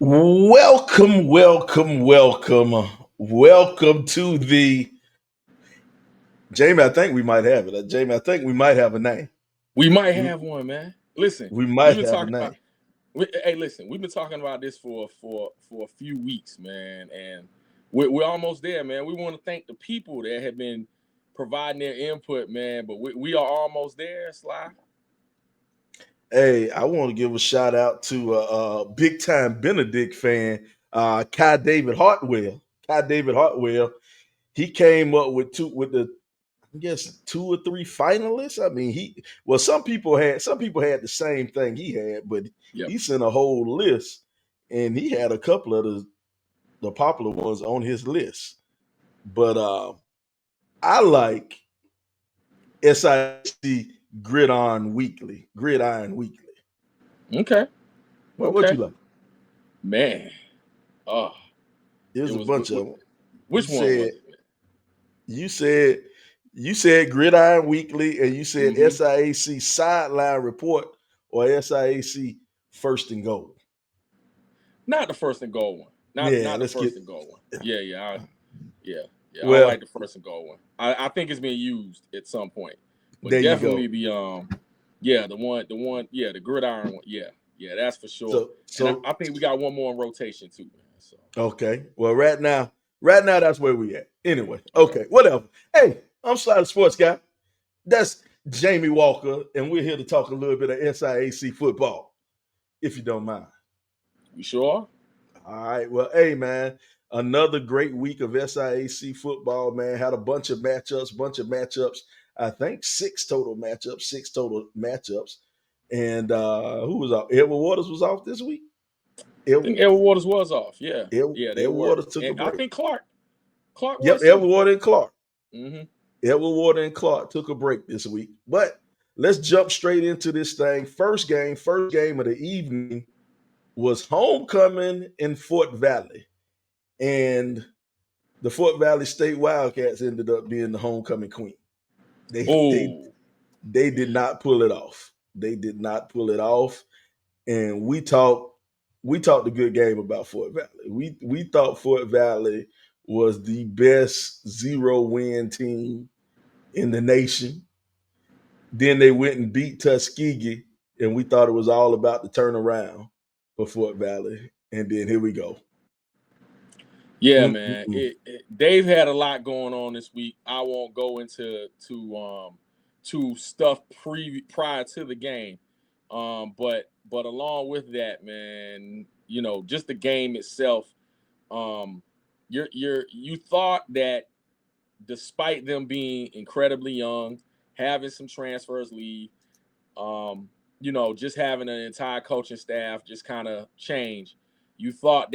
Welcome, welcome, welcome, welcome to the Jamie. I think we might have it. Jamie, I think we might have a name. We might We, have one, man. Listen, we we've might been have a talking about. name. Hey, listen, we've been talking about this for a few weeks, man, and we're almost there, man. We want to thank the people that have been providing their input, man. But we are almost there, Sly. Hey, I want to give a shout out to a big time Benedict fan, Kai David Hartwell. Kai David Hartwell. He came up with I guess two or three finalists. I mean, some people had the same thing he had, but Yep. he sent a whole list, and he had a couple of the popular ones on his list. But I like SIC Gridiron Weekly. Okay. What Okay. you like? Man. Oh, There's it a was. bunch of them. You Which one said was it? you said you said Gridiron Weekly, and you said Mm-hmm. SIAC Sideline Report or SIAC First and Goal. Not the first and goal one. Not Yeah, not the let's get. first and goal one. Yeah. I don't Well, like the first and goal one. I think it's been used at some point, but there you definitely go. the gridiron one. Yeah, that's for sure. So And I, so I think we got one more in rotation too, man. So okay. Well, right now that's where we at. Anyway, okay, okay, whatever. Hey, I'm Sly the Sports Guy. That's Jamie Walker, and we're here to talk a little bit of SIAC football, if you don't mind. we sure. All right. Well, hey man, another great week of SIAC football, man. Had a bunch of matchups. I think six total matchups. And who was off? Edward Waters was off this week. I think Edward Waters was off. Yeah, they Edward were. Waters took a And I break. think Clark Yep, was too. Mm-hmm. Edward Water and Clark took a break this week. But let's jump straight into this thing. First game of the evening was homecoming in Fort Valley. And the Fort Valley State Wildcats ended up being the homecoming queen. They they Oh, they did not pull it off. They did not pull it off. And we talked a good game about Fort Valley. We thought Fort Valley was the best zero win team in the nation. Then they went and beat Tuskegee, and we thought it was all about the turnaround for Fort Valley. And then here we go. yeah, man. Mm-mm-mm. They've had a lot going on this week. I won't go into to stuff prior to the game, but along with that, man, just the game itself. Um, you thought that despite them being incredibly young, having some transfers leave, just having an entire coaching staff just kind of change, you thought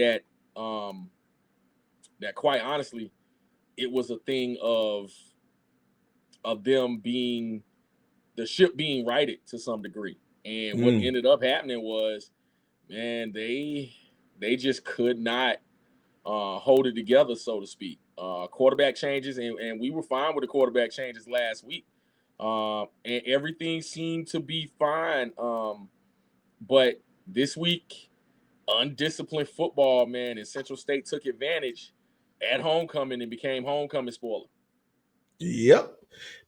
um, that quite honestly, it was a thing of them being the ship being righted to some degree. And what Mm. ended up happening was, man, they just could not hold it together, so to speak. Quarterback changes, and we were fine with the quarterback changes last week, and everything seemed to be fine. But this week, undisciplined football, man, and Central State took advantage at homecoming and became homecoming spoiler. Yep.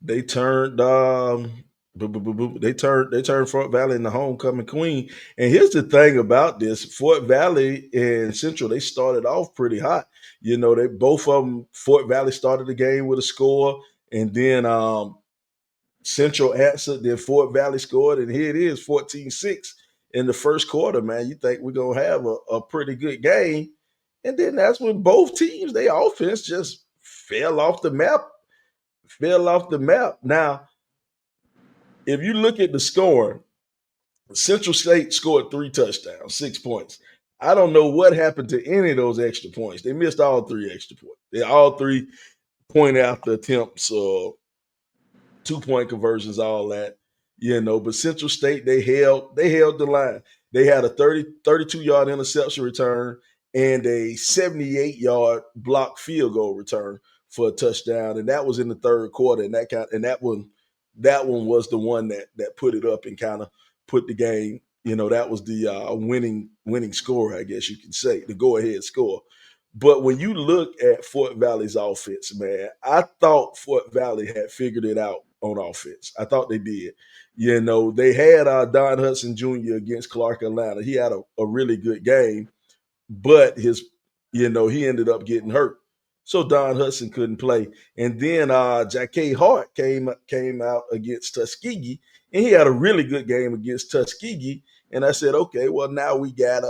They turned they turned Fort Valley into homecoming queen. And here's the thing about this: Fort Valley and Central, they started off pretty hot. They both of them. Fort Valley started the game with a score, and then Central answered. Then Fort Valley scored, and here it is, 14-6 in the first quarter. Man, you think we're gonna have a pretty good game, and then that's when both teams, their offense just fell off the map. Now, if you look at the score, Central State scored 3 touchdowns, 6 points. I don't know what happened to any of those extra points. They missed all 3 extra points. They all 3 point after attempts, 2 point conversions, all that. But Central State, they held the line. They had a 32-yard interception return and a 78-yard block field goal return for a touchdown, and that was in the third quarter. And that one was the one that put it up and kind of put the game That was the winning score, I guess you can say, the go ahead score. But when you look at Fort Valley's offense, man, I thought Fort Valley had figured it out on offense. I thought they did. They had Don Hudson Jr. against Clark Atlanta. He had a really good game, but he ended up getting hurt. So Don Hudson couldn't play. And then Jacquet Hart came out against Tuskegee, and he had a really good game against Tuskegee. And I said, okay, well now we got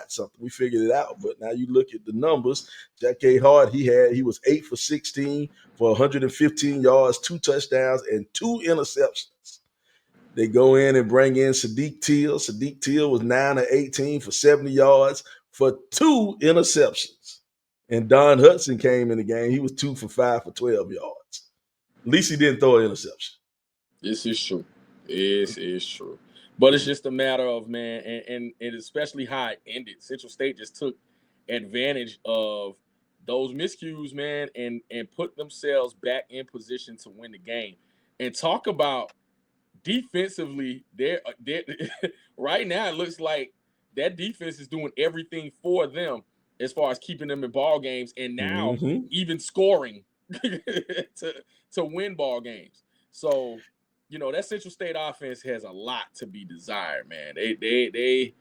something. We figured it out. But now you look at the numbers. Jacquet Hart, he was 8 for 16 for 115 yards, 2 touchdowns, and 2 interceptions. They go in and bring in Sadiq Teal. Sadiq Teal was 9 of 18 for 70 yards for 2 interceptions. And Don Hudson came in the game. He was 2 for 5 for 12 yards. At least he didn't throw an interception. This is true. This is true. But it's just a matter of, man, and especially how it ended. Central State just took advantage of those miscues, man, and put themselves back in position to win the game. And talk about defensively, they're right now it looks like that defense is doing everything for them as far as keeping them in ball games, and now even scoring to win ball games. So, that Central State offense has a lot to be desired, man. They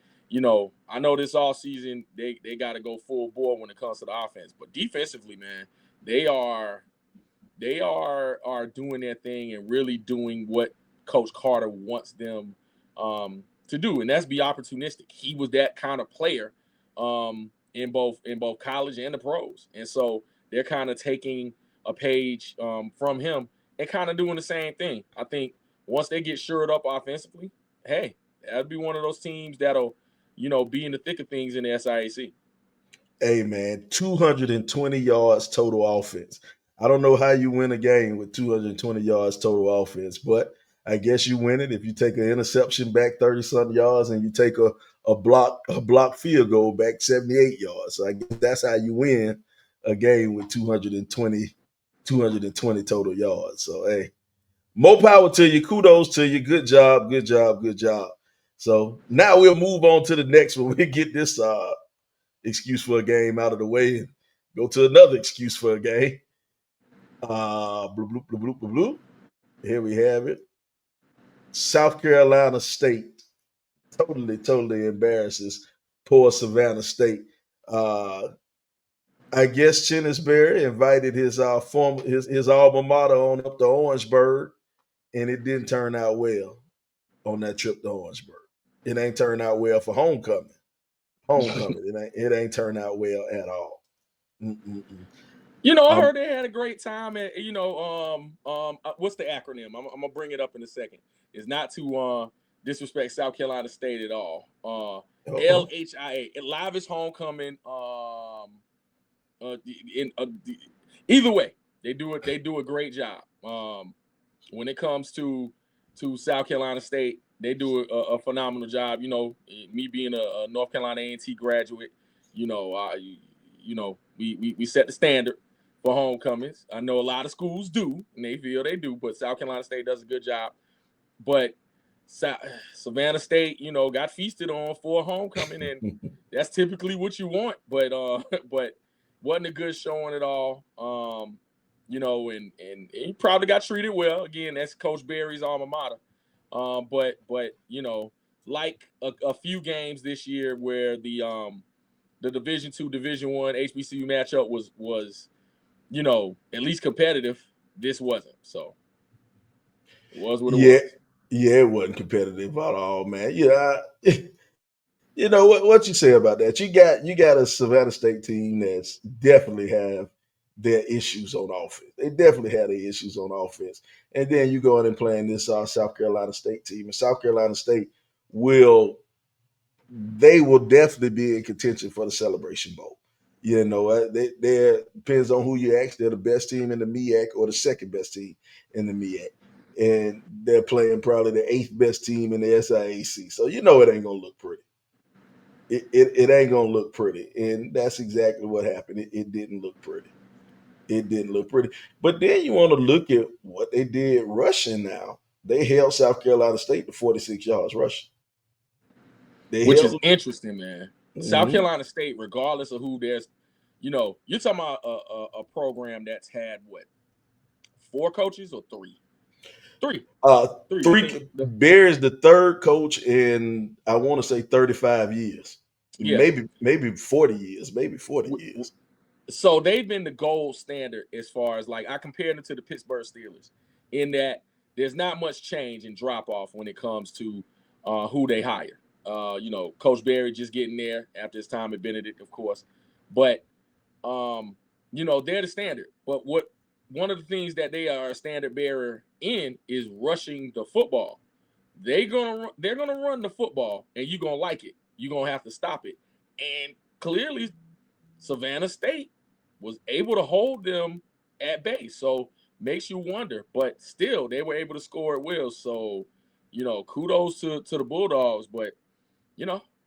I know this all season they got to go full bore when it comes to the offense, but defensively, man, they are doing their thing and really doing what Coach Carter wants them to do, and that's be opportunistic. He was that kind of player in both college and the pros, and so they're kind of taking a page from him and kind of doing the same thing. I think once they get shored up offensively, hey, that'd be one of those teams that'll be in the thick of things in the SIAC. Hey man, 220 yards total offense. I don't know how you win a game with 220 yards total offense, but I guess you win it if you take an interception back 30-something yards and you take a block field goal back 78 yards. So I guess that's how you win a game with 220 total yards. So hey, more power to you. Kudos to you. Good job. Good job. Good job. So now we'll move on to the next one. We get this excuse for a game out of the way and go to another excuse for a game. Bloop, bloop, bloop, bloop, bloop, bloop. Here we have it. South Carolina State totally embarrasses poor Savannah State. I guess Chennisberry invited his alma mater on up to Orangeburg, and it didn't turn out well on that trip to Orangeburg. It ain't turned out well for homecoming. It ain't turned out well at all. I heard they had a great time at what's the acronym? I'm gonna bring it up in a second. It's not to disrespect South Carolina State at all. LHIA, Live Homecoming. Either way, they do it. They do a great job. When it comes to South Carolina State, they do a phenomenal job. Me being a North Carolina A&T graduate, we set the standard for homecomings. I know a lot of schools do, and they feel they do, but South Carolina State does a good job. But Savannah State, got feasted on for a homecoming, and that's typically what you want. But wasn't a good showing at all. And he probably got treated well. Again, that's Coach Berry's alma mater. But like a few games this year where the Division II, Division I HBCU matchup was at least competitive, this wasn't. So it was what it was. Yeah, it wasn't competitive at all, man. What you say about that? You got a Savannah State team that's definitely have their issues on offense. They definitely had their issues on offense. And then you go in and playing this South Carolina State team. And South Carolina State will definitely be in contention for the Celebration Bowl. They depends on who you ask. They're the best team in the MEAC or the second best team in the MEAC. And they're playing probably the 8th best team in the SIAC. So it ain't going to look pretty. It ain't going to look pretty. And that's exactly what happened. It didn't look pretty. It didn't look pretty. But then you want to look at what they did rushing now. They held South Carolina State to 46 yards rushing. which is interesting, man. South Mhm. Carolina State, regardless of who there's, you're talking about a program that's had what, 4 coaches or 3? 3. 3. I think Bear is the third coach in, I want to say, 35 years, yeah. maybe 40 years, maybe 40 years. So they've been the gold standard as far as, like, I compared them to the Pittsburgh Steelers in that there's not much change and drop off when it comes to who they hire. Coach Barry just getting there after his time at Benedict, of course, but they're the standard. But one of the things that they are a standard bearer in is rushing the football. They're gonna run the football, and you're gonna like it. You're gonna have to stop it. And clearly, Savannah State was able to hold them at bay. So makes you wonder, but still they were able to score at will. So, kudos to the Bulldogs. But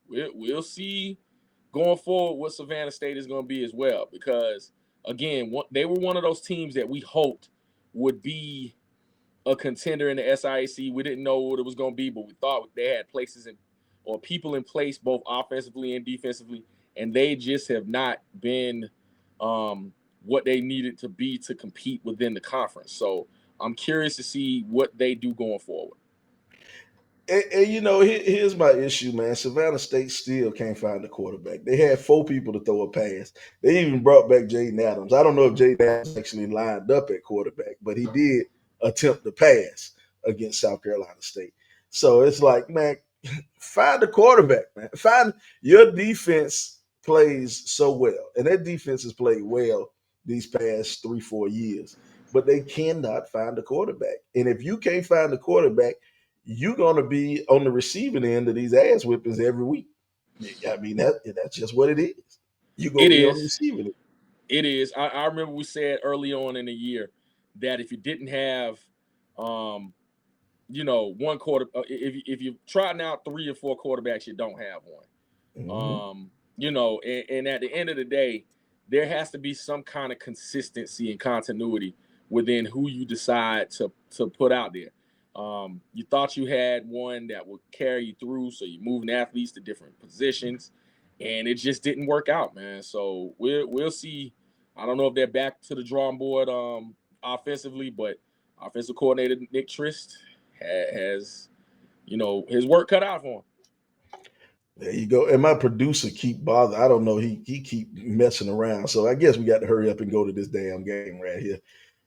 we'll see going forward what Savannah State is going to be as well, because again, they were one of those teams that we hoped would be a contender in the SIAC. We didn't know what it was going to be, but we thought they had people in place both offensively and defensively, and they just have not been what they needed to be to compete within the conference. So I'm curious to see what they do going forward. And here's my issue, man. Savannah State still can't find a quarterback. They had 4 people to throw a pass. They even brought back Jaden Adams. I don't know if Jaden Adams actually lined up at quarterback, but he did attempt to pass against South Carolina State. So it's like, man, find a quarterback, man. Find your defense plays so well, and that defense has played well these past 3-4 years, but they cannot find a quarterback. And if you can't find a quarterback, you're going to be on the receiving end of these ass whippings every week. I mean, that's just what it is. You're going It to be on the is. receiving end. It is. I remember we said early on in the year that if you didn't have, one quarter, if you're trotting out 3 or 4 quarterbacks, you don't have one. And at the end of the day, there has to be some kind of consistency and continuity within who you decide to put out there. You thought you had one that would carry you through, so you're moving athletes to different positions, and it just didn't work out, man. So we'll see. I don't know if they're back to the drawing board offensively, but offensive coordinator Nick Trist has his work cut out for him. There you go. And my producer keep bothering. I don't know. He keep messing around. So I guess we got to hurry up and go to this damn game right here.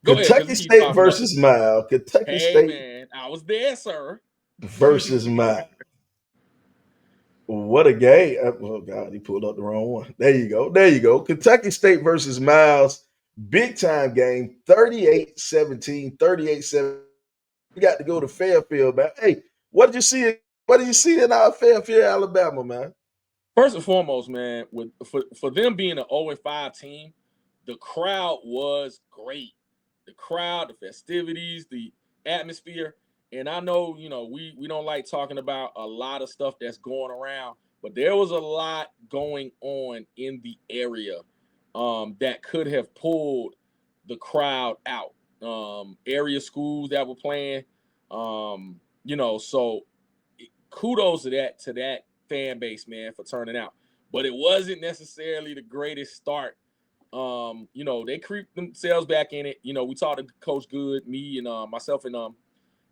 Go ahead, because Kentucky we keep State talking about versus Mile. Kentucky Hey, State man, I was there, sir. versus Mile. What a game. Oh, God, he pulled up the wrong one. There you go. There you go. Kentucky State versus Miles. Big time game. 38-17, 38-7. We got to go to Fairfield, man. Hey, what did you see? What did you see in our Fairfield, Alabama, man? First and foremost, man, for them being an 0-5 team, the crowd was great. The crowd, the festivities, the atmosphere. And I know, we don't like talking about a lot of stuff that's going around, but there was a lot going on in the area that could have pulled the crowd out. Area schools that were playing, so kudos to that fan base, man, for turning out. But it wasn't necessarily the greatest start. They creeped themselves back in it. We talked to Coach Good, me and myself and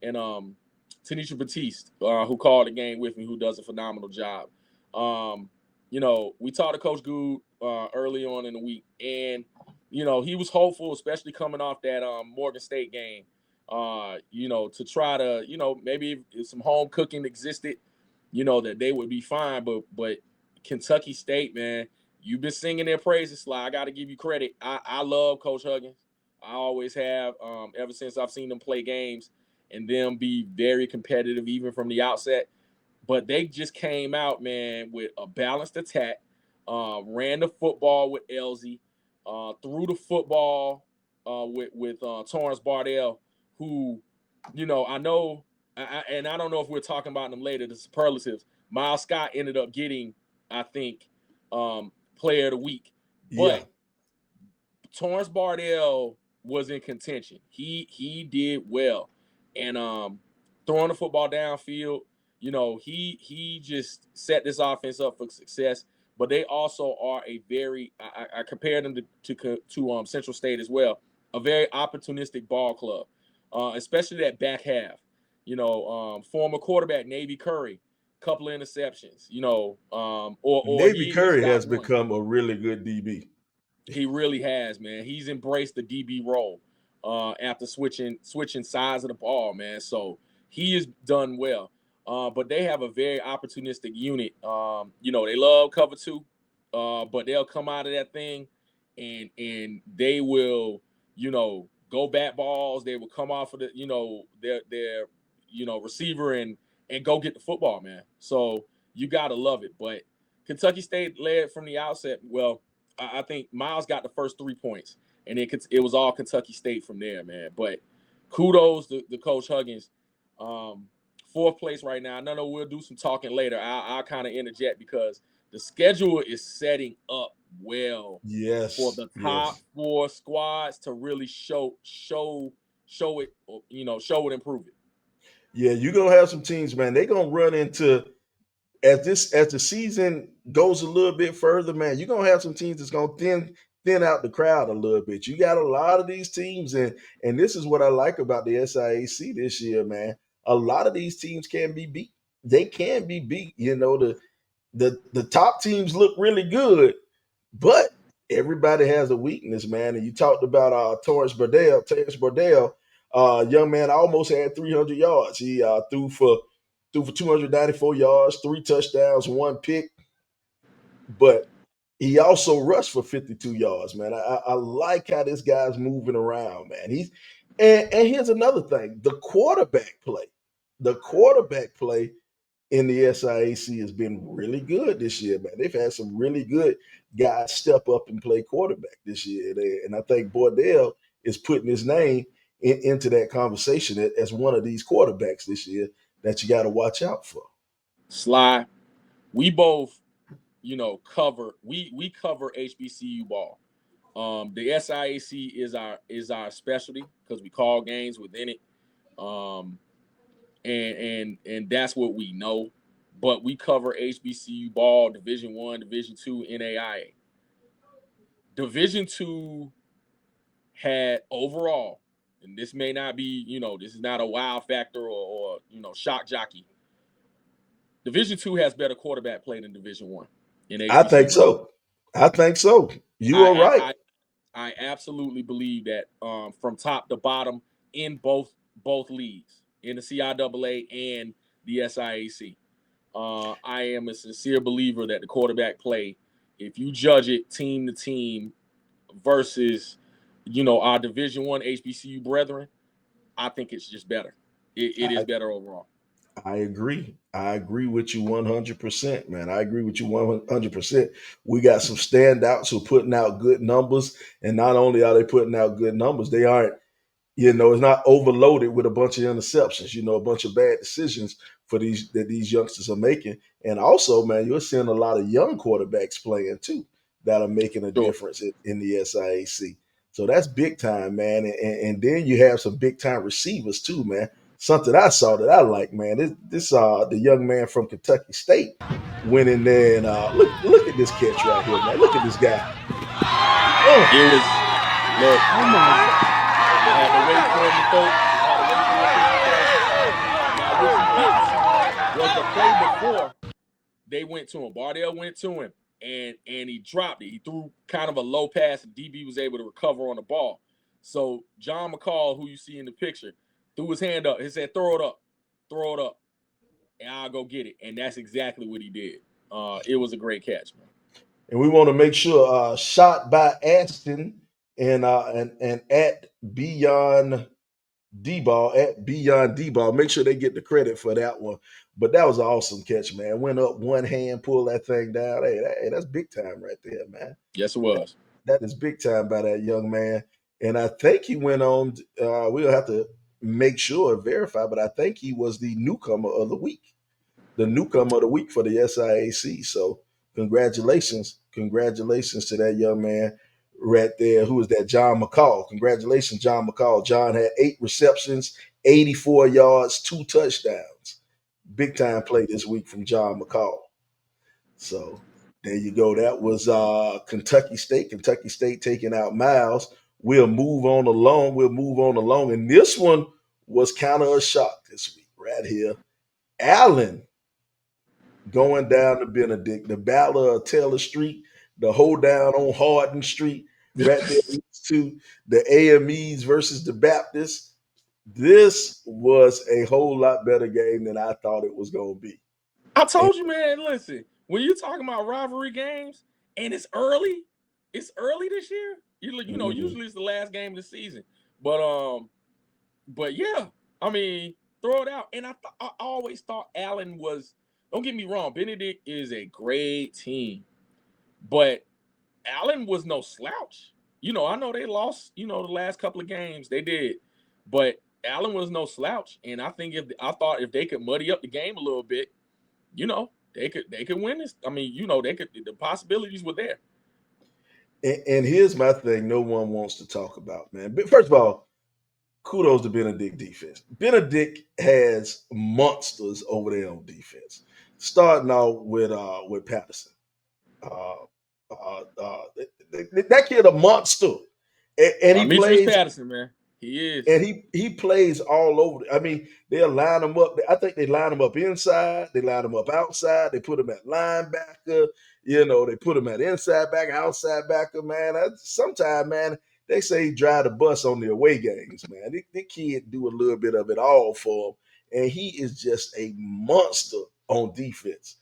Tanisha Batiste, who called the game with me, who does a phenomenal job. We talked to Coach Good early on in the week, and he was hopeful, especially coming off that Morgan State game. To try to, maybe if some home cooking existed, that they would be fine. But Kentucky State, man, you've been singing their praises, Sly. I got to give you credit. I love Coach Huggins. I always have, ever since I've seen them play games and them be very competitive, even from the outset. But they just came out, man, with a balanced attack, ran the football with Elsie, threw the football with Torrance Bardell, who, I know, and I don't know if we're talking about them later, the superlatives. Miles Scott ended up getting, I think, player of the week. But Yeah. Torrance Bardell was in contention. He did well. And throwing the football downfield, he just set this offense up for success. But they also are a very I compared them to Central State as well, a very opportunistic ball club, especially that back half. Former quarterback Navy Curry, couple of interceptions. Or Navy he at least Curry got has one. become a really good DB. He really has, man. He's embraced the DB role after switching sides of the ball, man. So he has done well. But they have a very opportunistic unit. They love cover two, but they'll come out of that thing and they will, go bat balls. They will come off of their receiver and go get the football, man. So you gotta love it. But Kentucky State led from the outset. Well, I think Miles got the first 3 points, and it was all Kentucky State from there, man. But kudos to Coach Huggins. Fourth place right now. No, we'll do some talking later. I'll kind of interject because the schedule is setting up well for the top 4 squads to really show it, show it, improve it. Yeah, you're gonna have some teams, man. They're gonna run into as the season goes a little bit further, man. You're gonna have some teams that's gonna thin out the crowd a little bit. You got a lot of these teams, and this is what I like about the SIAC this year, man. A lot of these teams can be beat. They can be beat. The top teams look really good, but everybody has a weakness, man. And you talked about Terrence Burdell, young man almost had 300 yards. He threw for 294 yards, 3 touchdowns, 1 pick, but he also rushed for 52 yards, man. I like how this guy's moving around, man. And here's another thing: the quarterback play in the SIAC has been really good this year, man. They've had some really good guys step up and play quarterback this year. And I think Bordell is putting his name into that conversation as one of these quarterbacks this year that you got to watch out for. Sly, we both, cover HBCU ball. The SIAC is our specialty because we call games within it. And that's what we know. But we cover HBCU ball, Division I, Division II, NAIA. Division II had overall, and this may not be, this is not a wow factor or shock jockey. Division II has better quarterback play than Division I. I think so. You are right. I absolutely believe that from top to bottom in both leagues, in the CIAA and the SIAC. I am a sincere believer that the quarterback play, if you judge it team to team versus, our Division I HBCU brethren, I think it's just better. It is better overall. I agree. I agree with you 100%, man. I agree with you 100%. We got some standouts who are putting out good numbers. And not only are they putting out good numbers, they aren't, it's not overloaded with a bunch of interceptions, a bunch of bad decisions that these youngsters are making. And also, man, you're seeing a lot of young quarterbacks playing too that are making a difference in the SIAC. So that's big time, man. And then you have some big time receivers too, man. Something I saw that I like, man. This the young man from Kentucky State went in there and look at this catch right here, man. Look at this guy. It was look. I had to wait for him to go. Was the play before they went to him? Bardell went to him and he dropped it. He threw kind of a low pass, and DB was able to recover on the ball. So John McCall, who you see in the picture, threw his hand up. He said, throw it up, and I'll go get it. And that's exactly what he did. It was a great catch, man. And we want to make sure shot by Aston and at Beyond D-Ball, make sure they get the credit for that one. But that was an awesome catch, man. Went up one hand, pulled that thing down. Hey, that's big time right there, man. Yes, it was. That is big time by that young man. And I think he went on, we'll have to make sure and verify, but I think he was the newcomer of the week. The newcomer of the week for the SIAC. So congratulations to that young man right there. Who is that? John McCall. Congratulations, John McCall. John had 8 receptions, 84 yards, 2 touchdowns. Big time play this week from John McCall. So there you go. That was Kentucky State. Kentucky State taking out Miles. We'll move on along. And this one was kind of a shock this week, right here. Allen going down to Benedict, the Battle of Taylor Street, the hold down on Hardin Street, right there next to the AMEs versus the Baptists. This was a whole lot better game than I thought it was going to be. I told you, man, listen, when you're talking about rivalry games and it's early this year. You know, usually it's the last game of the season. But yeah, I mean, throw it out. And I always thought Allen was, don't get me wrong, Benedict is a great team. But Allen was no slouch. You know, I know they lost, the last couple of games. They did. But Allen was no slouch. And I think if they could muddy up the game a little bit, they could win this. I mean, the possibilities were there. And here's my thing no one wants to talk about, man. But first of all, kudos to Benedict defense. Benedict has monsters over there on defense. Starting out with Patterson. That kid a monster. And he Demetrius plays Patterson, man. He is. And he plays all over. I mean, they'll line him up. I think they line him up inside. They line him up outside. They put him at linebacker. They put him at inside back, outside backer, man. Sometimes, man, they say he drive the bus on the away games, man. The kid do a little bit of it all for him. And he is just a monster on defense.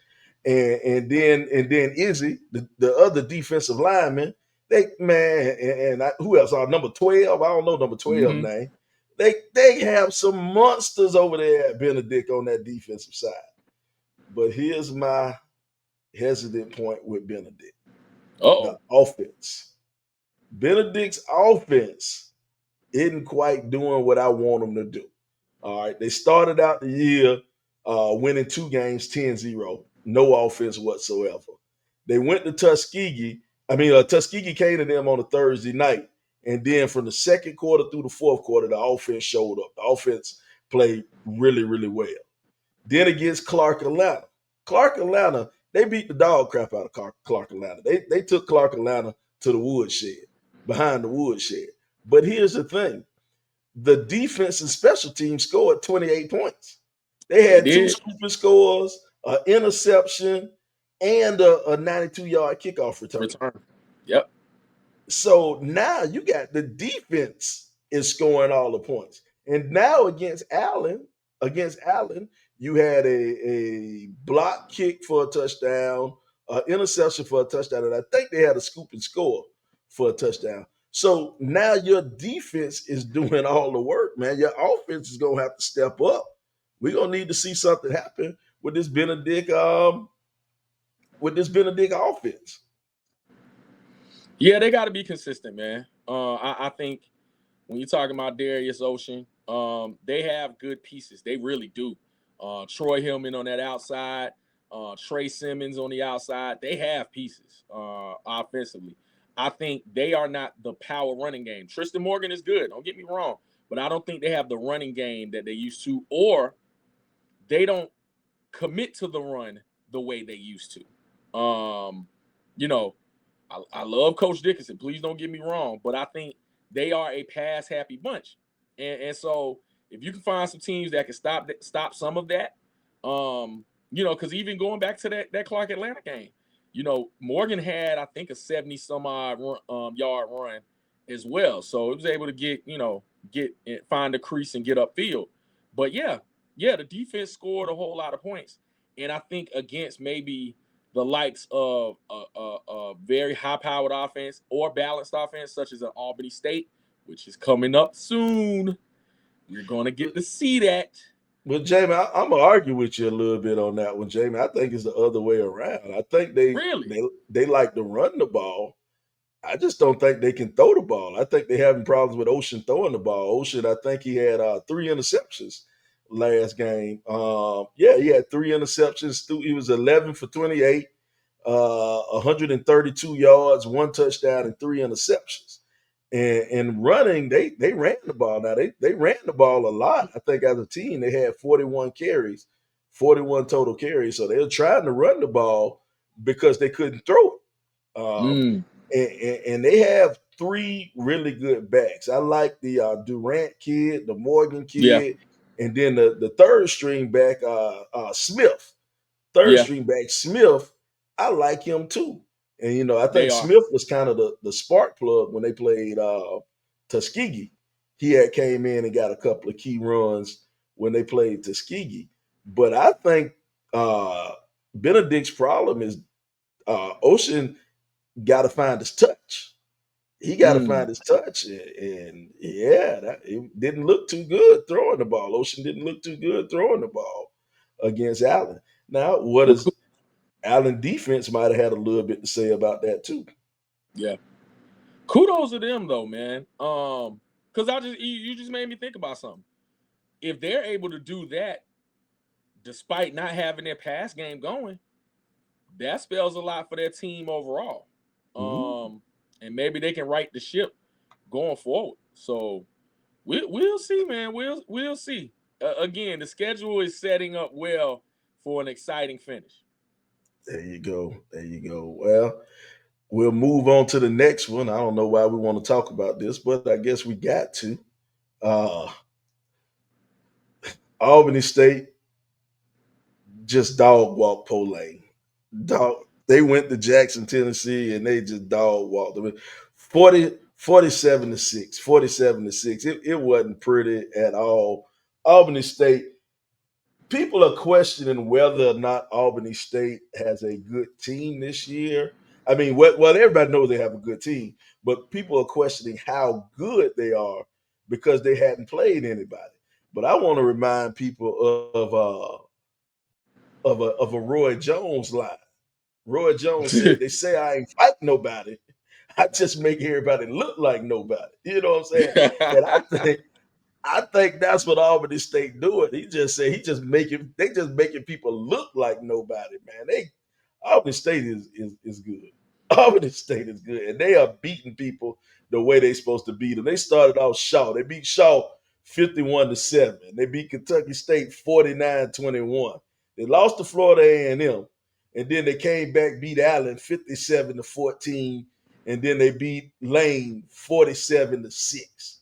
And then Izzy, the other defensive lineman, who else? Number 12. I don't know number 12 name. They have some monsters over there at Benedict on that defensive side. But here's my hesitant point with Benedict. The offense. Benedict's offense isn't quite doing what I want them to do. All right. They started out the year winning 2 games 10-0. No offense whatsoever. They went to Tuskegee. Tuskegee came to them on a Thursday night. And then from the second quarter through the fourth quarter, the offense showed up. The offense played really, really well. Then against Clark Atlanta. Clark Atlanta, they beat the dog crap out of Clark Atlanta. They took Clark Atlanta to the woodshed, behind the woodshed. But here's the thing. The defense and special teams scored 28 points. They had 2 scooping scores, an interception, and a 92-yard kickoff return. Yep. So now you got the defense is scoring all the points. And now against Allen, you had a block kick for a touchdown, an interception for a touchdown, and I think they had a scoop and score for a touchdown. So now your defense is doing all the work, man. Your offense is going to have to step up. We're going to need to see something happen with this Benedict offense. Yeah, they got to be consistent, man. I think when you're talking about Darius Ocean, they have good pieces. They really do. Troy Hillman on that outside, Trey Simmons on the outside. They have pieces offensively. I think they are not the power running game. Tristan Morgan is good. Don't get me wrong. But I don't think they have the running game that they used to, or they don't commit to the run the way they used to. I love Coach Dickinson. Please don't get me wrong. But I think they are a pass-happy bunch. And so if you can find some teams that can stop some of that, because even going back to that Clark Atlanta game, Morgan had, I think, a 70-some-odd yard run as well. So it was able to find the crease and get upfield. But yeah, the defense scored a whole lot of points. And I think against maybe the likes of a very high-powered offense or balanced offense, such as an Albany State, which is coming up soon, you're going to get to see that. Well, Jamie, I'm going to argue with you a little bit on that one, Jamie. I think it's the other way around. I think they like to run the ball. I just don't think they can throw the ball. I think they're having problems with Ocean throwing the ball. Ocean, I think he had 3 interceptions last game. He had 3 interceptions. He was 11 for 28, 132 yards, 1 touchdown, and 3 interceptions. And running, they ran the ball. Now they ran the ball a lot. I think as a team they had 41 carries 41 total carries. So they were trying to run the ball because they couldn't throw it. Mm. And they have three really good backs. I like the Durant kid, the Morgan Yeah. kid, and then the third string back, Smith. Third Yeah. string back Smith, I like him too. And I They think are. Smith was kind of the spark plug when they played Tuskegee. He had came in and got a couple of key runs when they played Tuskegee. But I think Benedict's problem is Ocean got to find his touch. He got to Mm. find his touch, and yeah, it didn't look too good throwing the ball. Ocean didn't look too good throwing the ball against Allen. Now, what Well, is Allen defense might have had a little bit to say about that too. yeah. Kudos to them though, man. Because you just made me think about something. If they're able to do that despite not having their pass game going, that spells a lot for their team overall. Mhm. And maybe they can right the ship going forward. So we'll see, man. We'll see. Again, the schedule is setting up well for an exciting finish. There you go. There you go. Well, we'll move on to the next one. I don't know why we want to talk about this, but I guess we got to. Uh, Albany State just dog walked Polane. Dog. They went to Jackson, Tennessee, and they just dog walked them. 47-6. 47-6. It wasn't pretty at all. Albany State, people are questioning whether or not Albany State has a good team this year. I mean, well, everybody knows they have a good team, but people are questioning how good they are because they hadn't played anybody. But I want to remind people of a Roy Jones line. Roy Jones said, "They say I ain't fight nobody. I just make everybody look like nobody." You know what I'm saying? And I think that's what Albany State doing. He just said they just making people look like nobody, man. Albany State is good. Albany State is good, and they are beating people the way they supposed to beat them. They started off Shaw. They beat Shaw 51-7. They beat Kentucky State 49-21. They lost to Florida A&M, and then they came back, beat Allen 57-14, and then they beat Lane 47-6.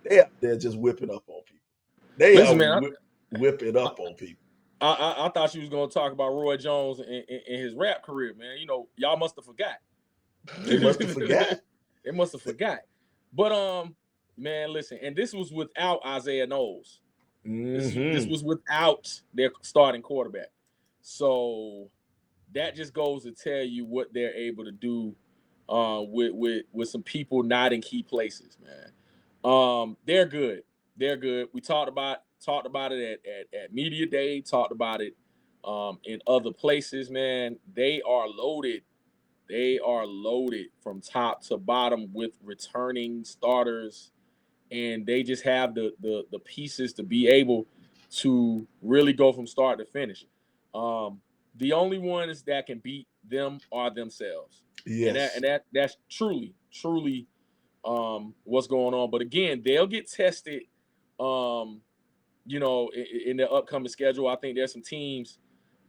They out there just whipping up on people. They are Listen, man, whipping I, up on people. I thought you was gonna talk about Roy Jones and his rap career, man. Y'all must have forgot. They must have forgot. They must have forgot. But man, listen, and this was without Isaiah Knowles. This Mm-hmm. was without their starting quarterback. So that just goes to tell you what they're able to do with some people not in key places, man. They're good. They're good. We talked about it at media day. Talked about it in other places, man. They are loaded. They are loaded from top to bottom with returning starters, and they just have the pieces to be able to really go from start to finish. Um, the only ones that can beat them are themselves, and that Yes. and that that's truly what's going on. But again, they'll get tested. Um, in the upcoming schedule, I think there's some teams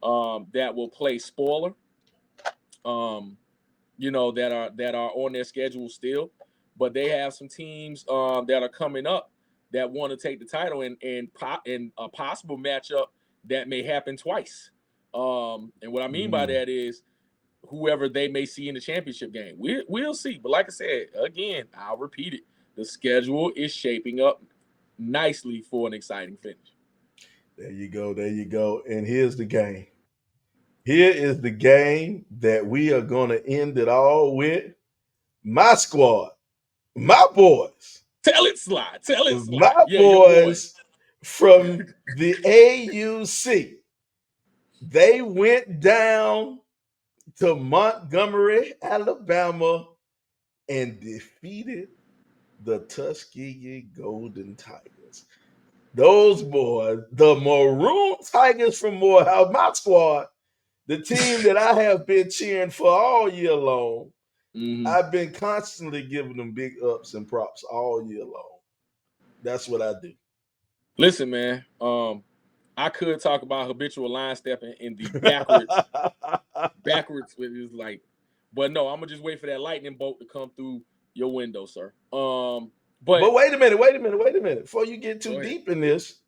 that will play spoiler. Um, that are on their schedule still, but they have some teams that are coming up that want to take the title and a possible matchup that may happen twice. And what I mean by Mm. that is whoever they may see in the championship game. We'll see. But like I said, again, I'll repeat it. The schedule is shaping up nicely for an exciting finish. There you go. There you go. And here's the game. Here is the game that we are going to end it all with. My squad, my boys, Tell it, Sly. Tell it, Sly. my Yeah, your boys. boys from the AUC. They went down to Montgomery, Alabama, and defeated the Tuskegee Golden Tigers. Those boys, the Maroon Tigers from Morehouse, my squad, the team that I have been cheering for all year long. Mhm. I've been constantly giving them big ups and props all year long. That's what I do. Listen, man. I could talk about habitual line stepping in the backwards with his like, but no, I'm gonna just wait for that lightning bolt to come through your window, sir. But But wait a minute. Before you get too go ahead. deep in this,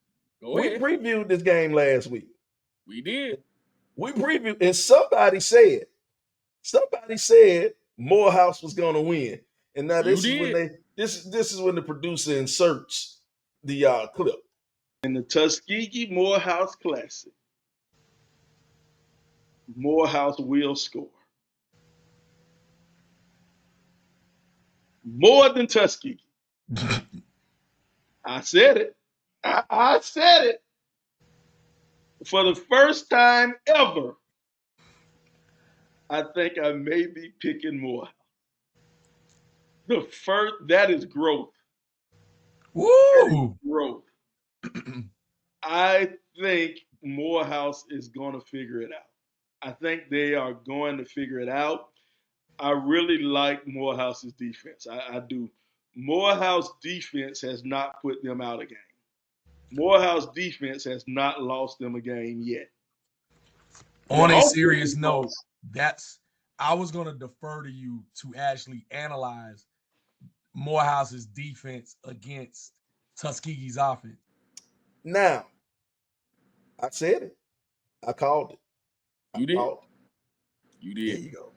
Go we ahead. previewed this game last week. We did. We previewed, and somebody said Morehouse was going to win. And now You this is when did. this is when the producer inserts the clip. In the Tuskegee Morehouse Classic, Morehouse will score more than Tuskegee. I said it. I said it. For the first time ever, I think I may be picking Morehouse. That is growth. Woo! That is growth. I think Morehouse is going to figure it out. I think they are going to figure it out. I really like Morehouse's defense. I do. Morehouse defense has not put them out a game. Morehouse defense has not lost them a game yet. On a serious note, I was going to defer to you to actually analyze Morehouse's defense against Tuskegee's offense. Now, I said it. I called it. You did. You There did. you go.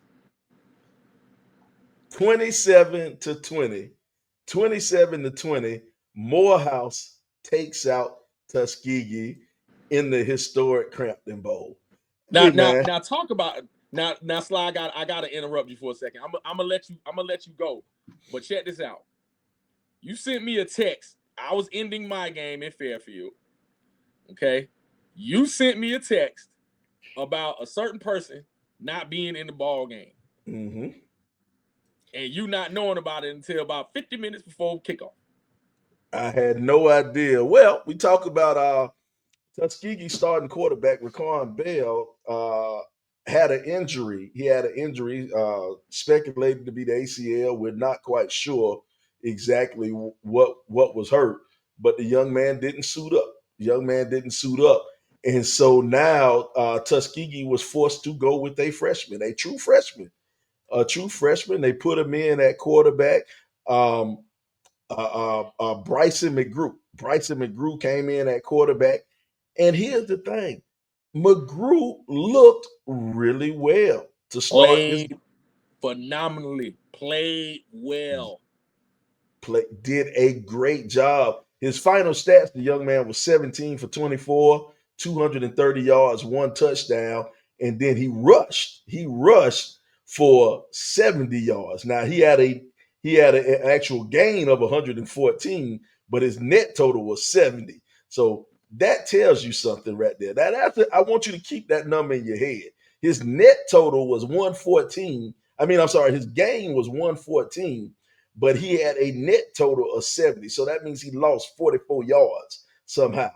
27-20. 27-20. Morehouse takes out Tuskegee in the historic Crampton Bowl. Now, Hey, man. now talk about now. Sly, I gotta interrupt you for a second. I'm gonna let you go. But check this out. You sent me a text. I was ending my game in Fairfield. Okay. You sent me a text about a certain person not being in the ball game. Mm-hmm. And you not knowing about it until about 50 minutes before kickoff. I had no idea. Well, we talk about Tuskegee starting quarterback Raquan Bell had an injury. He had an injury speculated to be the ACL. We're not quite sure exactly what was hurt, but the young man didn't suit up. And so now Tuskegee was forced to go with a freshman, a true freshman. They put him in at quarterback. Bryson McGrew. Bryson McGrew came in at quarterback. And here's the thing, McGrew looked really well to start this. Played phenomenally. Played well. Did a great job. His final stats, the young man was 17 for 24, 230 yards, 1 touchdown, and then he rushed. He rushed for 70 yards. Now he had an actual gain of 114, but his net total was 70. So that tells you something right there. I want you to keep that number in your head. His net total was 114. His gain was 114, but he had a net total of 70. So that means he lost 44 yards somehow.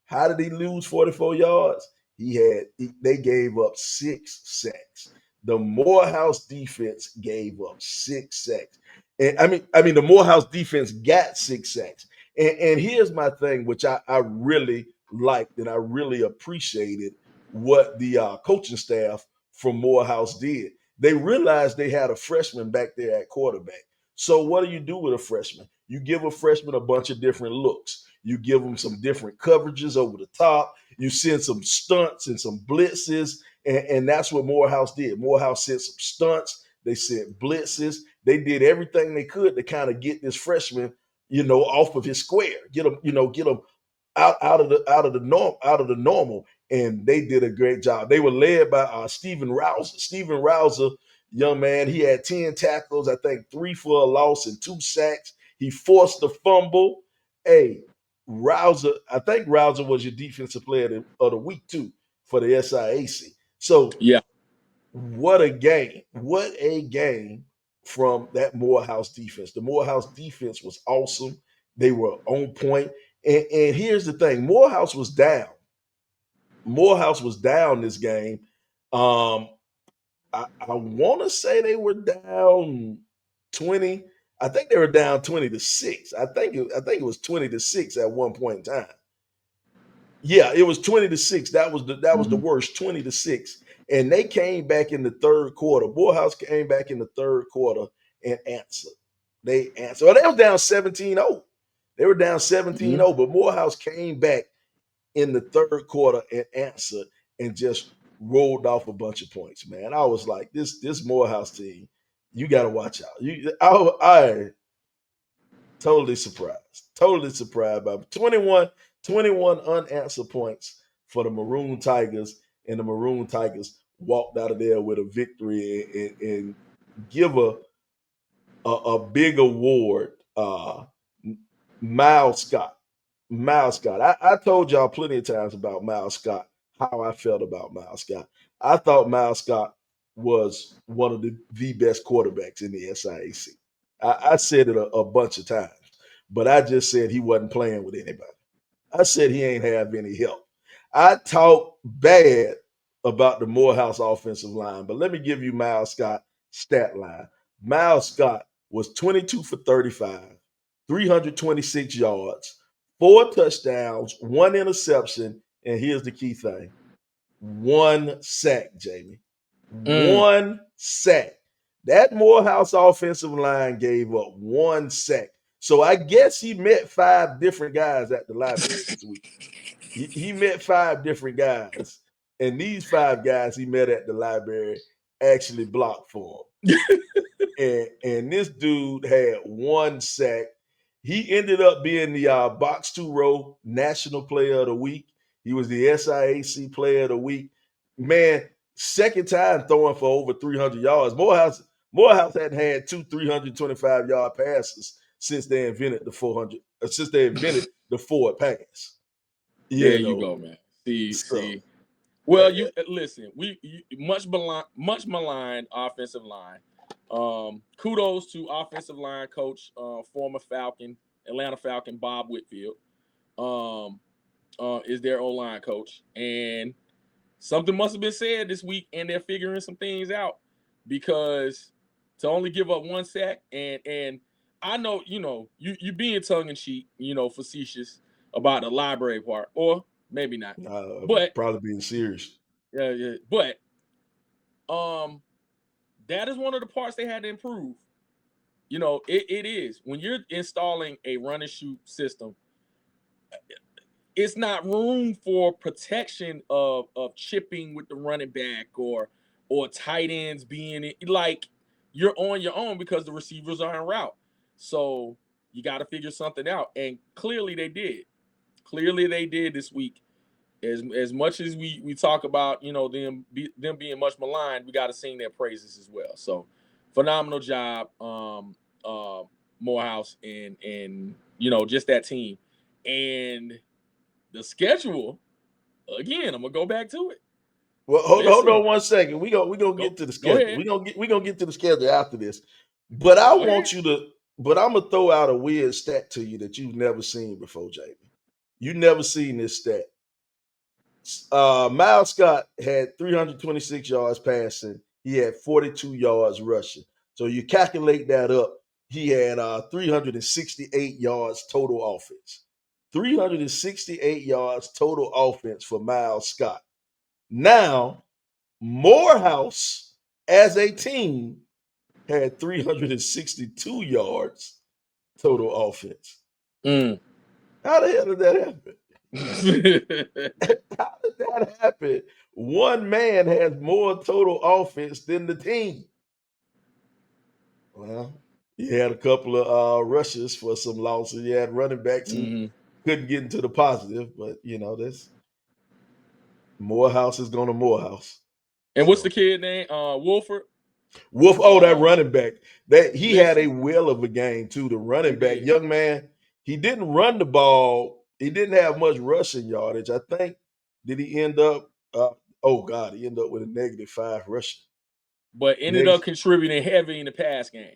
How did he lose 44 yards? They gave up 6 sacks. The Morehouse defense gave up 6 sacks. And the Morehouse defense got 6 sacks. And here's my thing, which I really liked and I really appreciated what the coaching staff from Morehouse did. They realized they had a freshman back there at quarterback. So what do you do with a freshman? You give a freshman a bunch of different looks. You give them some different coverages over the top. You send some stunts and some blitzes, and that's what Morehouse did. Morehouse sent some stunts. They sent blitzes. They did everything they could to kind of get this freshman, off of his square, get him out of the normal. And they did a great job. They were led by Steven Rouser. Steven Rouser, young man, he had 10 tackles, I think 3 for a loss and 2 sacks. He forced a fumble. Hey, Rouser, I think Rouser was your defensive player of the week too for the SIAC. So yeah, what a game. What a game from that Morehouse defense. The Morehouse defense was awesome. They were on point. And here's the thing, Morehouse was down. Morehouse was down this game. I want to say they were down 20. I think they were down 20-6. I think it was 20-6 at one point in time. Yeah, it was 20-6. That was the worst, 20-6. And they came back in the third quarter. Morehouse came back in the third quarter and answered. They answered. Well, they were down 17-0. They were down 17-0, but Morehouse came back in the third quarter and answered and just rolled off a bunch of points, man. I was like, this Morehouse team, you got to watch out. I totally surprised by 21 unanswered points for the Maroon Tigers, and the Maroon Tigers walked out of there with a victory and give a big award. Miles Scott. I told y'all plenty of times about Miles Scott, how I felt about Miles Scott. I thought Miles Scott was one of the best quarterbacks in the SIAC. I said it a bunch of times, but I just said he wasn't playing with anybody. I said he ain't have any help. I talked bad about the Morehouse offensive line, but let me give you Miles Scott's stat line. Miles Scott was 22 for 35, 326 yards, 4 touchdowns, 1 interception, and here's the key thing: 1 sack, Jamie. 1 sack. That Morehouse offensive line gave up 1 sack. So I guess he met 5 different guys at the library this week. He met 5 different guys, and these 5 guys he met at the library actually blocked for him. and this dude had 1 sack. He ended up being the box 2 row national player of the week. He was the SIAC player of the week. Man, second time throwing for over 300 yards. Morehouse hadn't had 2 325-yard passes since they invented the 400. Since they invented the forward pass. There you go, man. See. Well, you listen. Much maligned offensive line. Kudos to offensive line coach, former Atlanta Falcon, Bob Whitfield. Is their O-line coach, and something must have been said this week, and they're figuring some things out, because to only give up 1 sack, and I know you being tongue in cheek, facetious about the library part, or maybe not, but probably being serious. Yeah, but that is one of the parts they had to improve. It is when you're installing a run and shoot system. It's not room for protection of chipping with the running back or tight ends being like you're on your own because the receivers are en route. So you got to figure something out, and clearly they did. Clearly they did this week. As much as we talk about them being much maligned, we got to sing their praises as well. So phenomenal job, Morehouse and just that team. And the schedule, again, I'm gonna go back to it. Well, hold on 1 second. We gonna get to the schedule. We gonna get to the schedule after this. But I want you to. But I'm gonna throw out a weird stat to you that you've never seen before, Jamie. You've never seen this stat. Miles Scott had 326 yards passing. He had 42 yards rushing. So you calculate that up. He had 368 yards total offense. 368 yards total offense for Miles Scott. Now, Morehouse as a team had 362 yards total offense. How the hell did that happen? How did that happen? One man has more total offense than the team. Well, he had a couple of rushes for some losses. He had running backs who couldn't get into the positive, but this Morehouse is going to Morehouse. And what's the kid name? Wolford? That running back. He had a whale of a game too. The running back, young man, he didn't run the ball. He didn't have much rushing yardage. I think, did he end up? He ended up with a -5 rushing. But ended up contributing heavy in the pass game.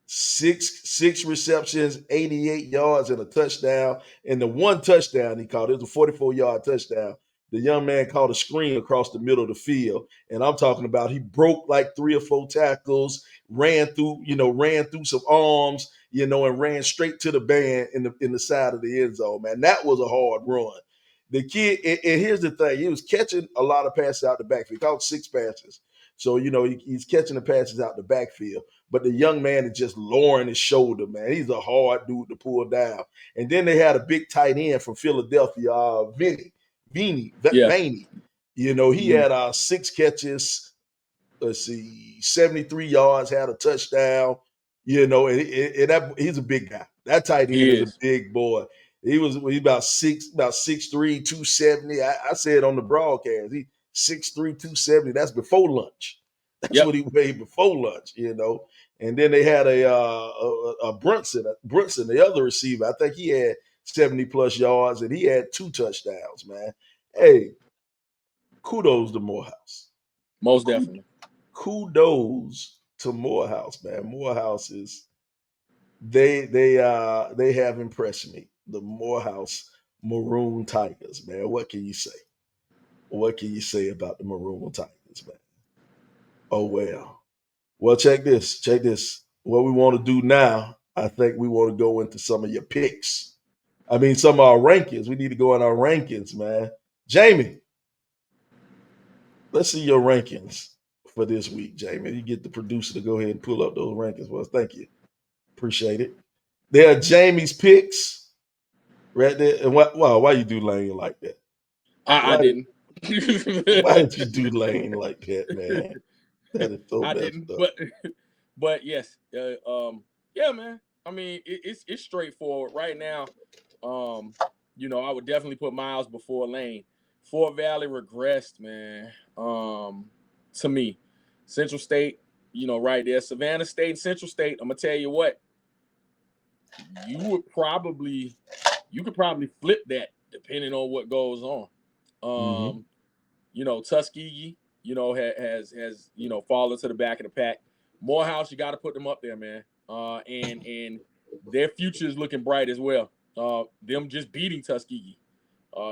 6 receptions, 88 yards, and a touchdown. And the one touchdown he caught, it was a 44-yard touchdown. The young man caught a screen across the middle of the field. And I'm talking about he broke like 3 or 4 tackles, ran through some arms, and ran straight to the band in the side of the end zone, man. That was a hard run. the kid, and here's the thing, he was catching a lot of passes out the backfield. He caught 6 passes. So, he's catching the passes out the backfield. But the young man is just lowering his shoulder, man. He's a hard dude to pull down. And then they had a big tight end from Philadelphia, Vaney. He had 6 catches, 73 yards, had a touchdown, and he's a big guy. That tight end is a big boy. He's about 6'3", 270. I said on the broadcast, he 6'3", 270. That's before lunch. That's what he weighed before lunch, And then they had a Brunson, the other receiver. I think he had 70 plus yards, and he had 2 touchdowns, man. Hey, kudos to Morehouse. Most definitely. Kudos to Morehouse, man. Morehouse is they have impressed me. The Morehouse Maroon Tigers, man. What can you say? What can you say about the Maroon Tigers, man? Oh well. Well, check this. What we want to do now, I think we want to go into some of your picks. I mean, some of our rankings. We need to go in our rankings, man. Jamie, let's see your rankings for this week, Jamie. You get the producer to go ahead and pull up those rankings for us. Thank you. Appreciate it. There are Jamie's picks right there. And why you do Lane like that? I didn't. Why did you do Lane like that, man? That is so messed up. But yes, yeah, man. I mean, it's straightforward right now. I would definitely put Miles before Lane. Fort Valley regressed, man. To me, Central State, right there, Savannah State, and Central State. I'm gonna tell you what, you could probably flip that depending on what goes on. Tuskegee, has fallen to the back of the pack. Morehouse, you got to put them up there, man. And their future is looking bright as well. Them just beating Tuskegee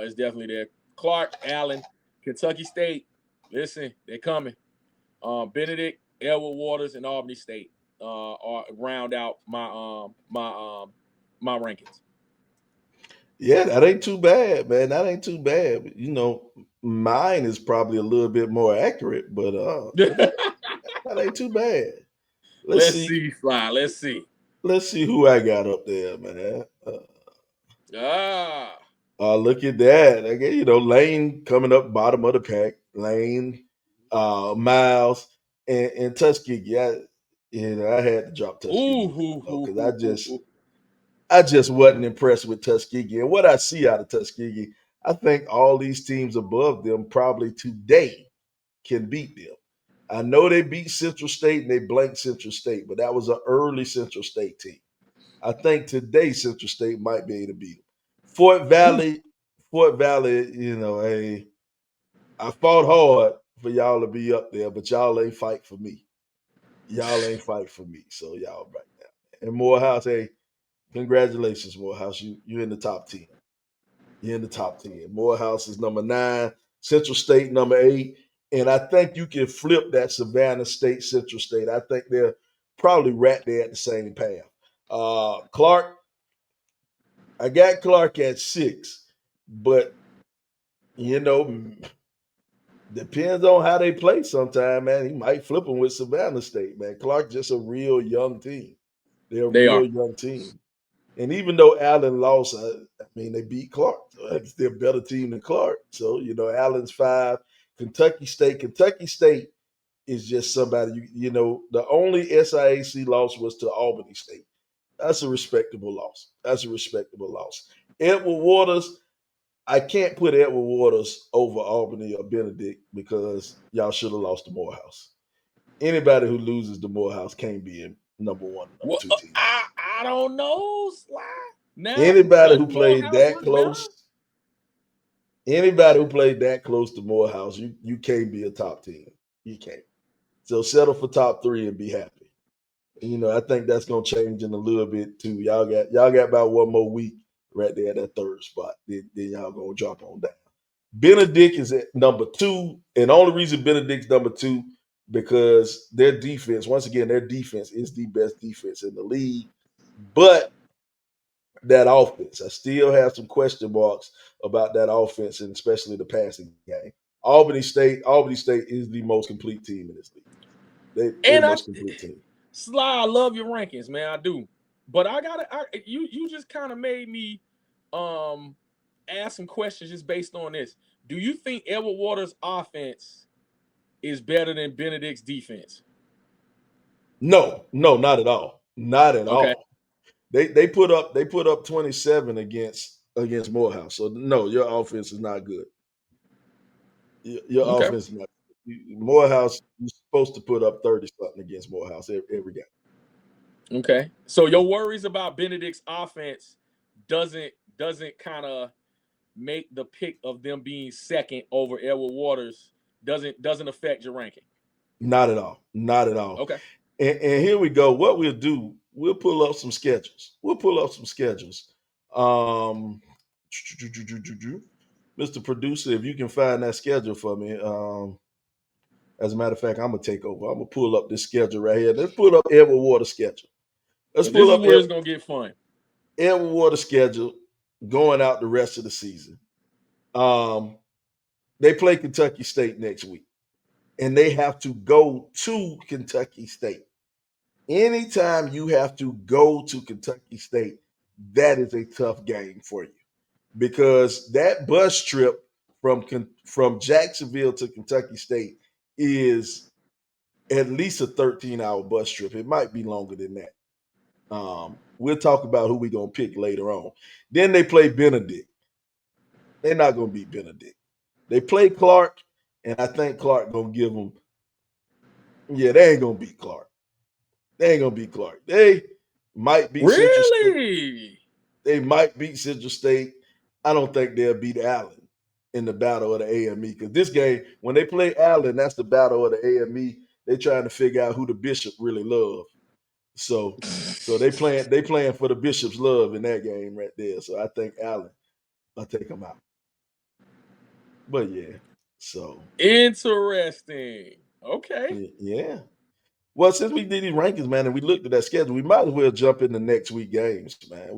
is definitely there. Clark, Allen, Kentucky State, listen, they're coming. Benedict, Elwood Waters, and Albany State are round out my rankings. Yeah, that ain't too bad, man. That ain't too bad. Mine is probably a little bit more accurate, but that ain't too bad. Let's see, Sly. Let's see. Let's see who I got up there, man. Look at that. Again, Lane coming up bottom of the pack. Lane, Miles, and Tuskegee. I had to drop Tuskegee because I just wasn't impressed with Tuskegee. And what I see out of Tuskegee, I think all these teams above them probably today can beat them. I know they beat Central State and they blanked Central State, but that was an early Central State team. I think today Central State might be able to beat them. Fort Valley, hey, I fought hard for y'all to be up there, but y'all ain't fight for me. So y'all right now. And Morehouse, hey, congratulations, Morehouse. You're in the top 10. You're in the top 10. Morehouse is number 9, Central State number 8. And I think you can flip that Savannah State, Central State. I think they're probably right there at the same path. Clark, I got Clark at 6, but depends on how they play sometime, man. He might flip them with Savannah State, man. Clark just a real young team. They're a real young team. And even though Allen lost, they beat Clark. So they're a better team than Clark. So, Allen's 5. Kentucky State is just somebody, the only SIAC loss was to Albany State. That's a respectable loss. Edward Waters, I can't put Edward Waters over Albany or Benedict because y'all should have lost to Morehouse. Anybody who loses to Morehouse can't be in number 1, number 2 team. I don't know, Sly. Now, anybody who played that close to Morehouse, you can't be a top team. You can't. So settle for top 3 and be happy. I think that's gonna change in a little bit too. Y'all got about one more week right there at that 3rd spot. Then y'all gonna drop on down. Benedict is at number 2, and the only reason Benedict's number 2 because their defense, once again, is the best defense in the league. But that offense, I still have some question marks about that offense and especially the passing game. Albany State is the most complete team in this league. They're the most complete team. Sly, I love your rankings, man. I do. But you just kind of made me ask some questions just based on this. Do you think Edward Waters' offense is better than Benedict's defense? No, not at all. Not at Okay. all. They put up 27 against Morehouse. So no, your offense is not good. Your Okay. offense is not good. Morehouse, you're supposed to put up 30 something against Morehouse every game. Okay. So your worries about Benedict's offense doesn't kind of make the pick of them being second over Edward Waters doesn't affect your ranking. Not at all. Not at all. Okay. And here we go. What we'll do, we'll pull up some schedules. Mr. Producer, if you can find that schedule for me. As a matter of fact, I'm gonna take over. I'm gonna pull up this schedule right here. Let's pull up Edward Waters' schedule. This is where it's gonna get fun. Edward Waters' schedule going out the rest of the season. They play Kentucky State next week, and they have to go to Kentucky State. Anytime you have to go to Kentucky State, that is a tough game for you because that bus trip from Jacksonville to Kentucky State is at least a 13-hour bus trip. It might be longer than that. We'll talk about who we're going to pick later on. Then they play Benedict. They're not going to beat Benedict. They play Clark, and I think Clark going to give them – they ain't going to beat Clark. They might beat Central State. They might beat Central State. I don't think they'll beat Allen in the battle of the AME because this game, when they play Allen, that's the battle of the AME. They're trying to figure out who the Bishop really love. So they playing for the Bishop's love in that game right there. So I think Allen will take them out. But yeah, so interesting. Okay. Yeah. Well, since we did these rankings, man, and we looked at that schedule, we might as well jump into next week games, man.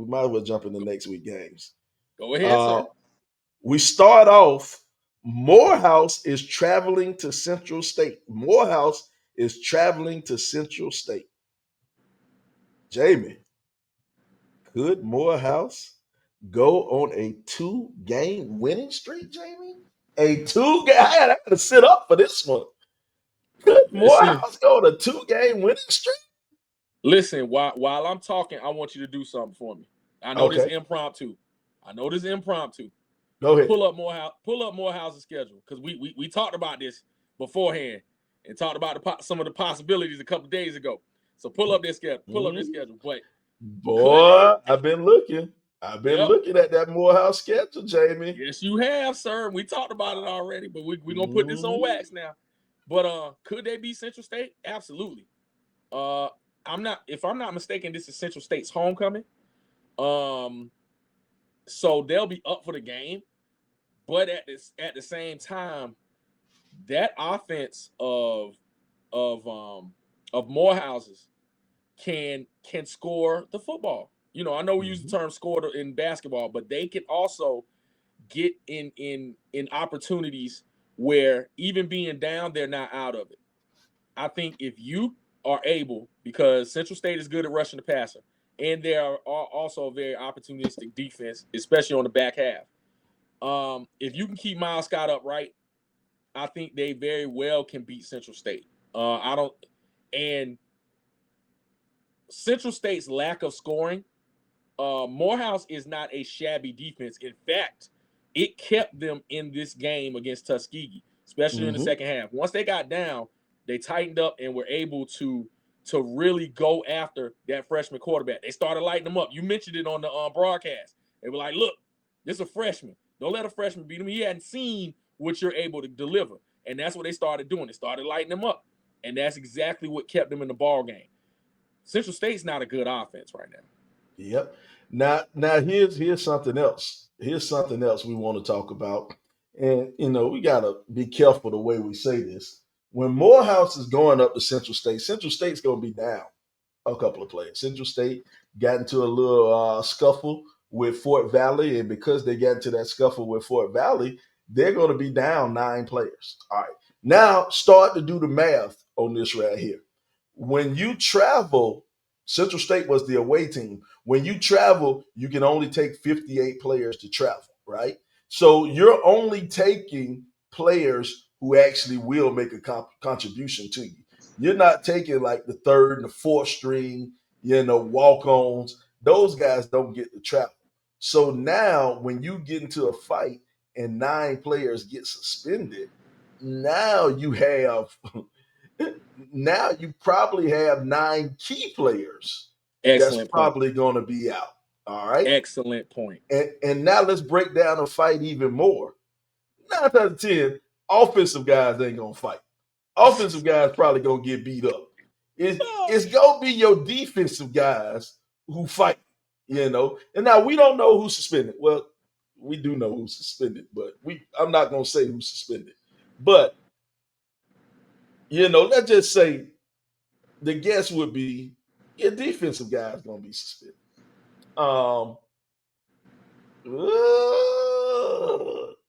Go ahead, sir. We start off. Morehouse is traveling to Central State. Jamie, could Morehouse go on a 2-game winning streak, Jamie? I had to sit up for this one. Could Morehouse go on a 2-game winning streak? Listen, while I'm talking, I want you to do something for me. I know this impromptu. Go ahead. Pull up Morehouse's schedule because we talked about this beforehand and talked about some of the possibilities a couple days ago. So pull up this schedule. But boy, I've been looking. Looking at that Morehouse schedule, Jamie. Yes, you have, sir. We talked about it already, but we're gonna put this on wax now. But could they beat Central State? Absolutely. If I'm not mistaken, this is Central State's homecoming. So they'll be up for the game. But at the same time, that offense of Morehouse's can score the football. You know, I know we use the term score in basketball, but they can also get in opportunities where even being down, they're not out of it. I think if you are able, because Central State is good at rushing the passer, and they are also a very opportunistic defense, especially on the back half. If you can keep Miles Scott upright, I think they very well can beat Central State. And Central State's lack of scoring, Morehouse is not a shabby defense. In fact, it kept them in this game against Tuskegee, especially in the second half. Once they got down, they tightened up and were able to really go after that freshman quarterback. They started lighting them up. You mentioned it on the broadcast. They were like, look, this is a freshman. Don't let a freshman beat him. He hadn't seen what you're able to deliver. And that's what they started doing. They started lighting them up. And that's exactly what kept them in the ball game. Central State's not a good offense right now. Yep. Now here's something else. Here's something else we want to talk about. And, we got to be careful the way we say this. When Morehouse is going up to Central State's going to be down a couple of players. Central State got into a little scuffle with Fort Valley, and because they got into that scuffle with Fort Valley, they're going to be down 9 players. All right. Now start to do the math on this right here. When you travel, Central State was the away team. When you travel, you can only take 58 players to travel, right? So you're only taking players who actually will make a contribution to you. You're not taking like the third and the fourth string, walk-ons. Those guys don't get to travel. So now when you get into a fight and 9 players get suspended, now you have now you probably have 9 key players that's Excellent point. probably going to be out. All right. Excellent point. And now let's break down the fight even more. 9 out of 10, offensive guys ain't going to fight. Offensive guys probably going to get beat up. It's going to be your defensive guys who fight, And now we don't know who's suspended. Well, we do know who's suspended, but I'm not going to say who's suspended. But, let's just say the guess would be your defensive guy is going to be suspended.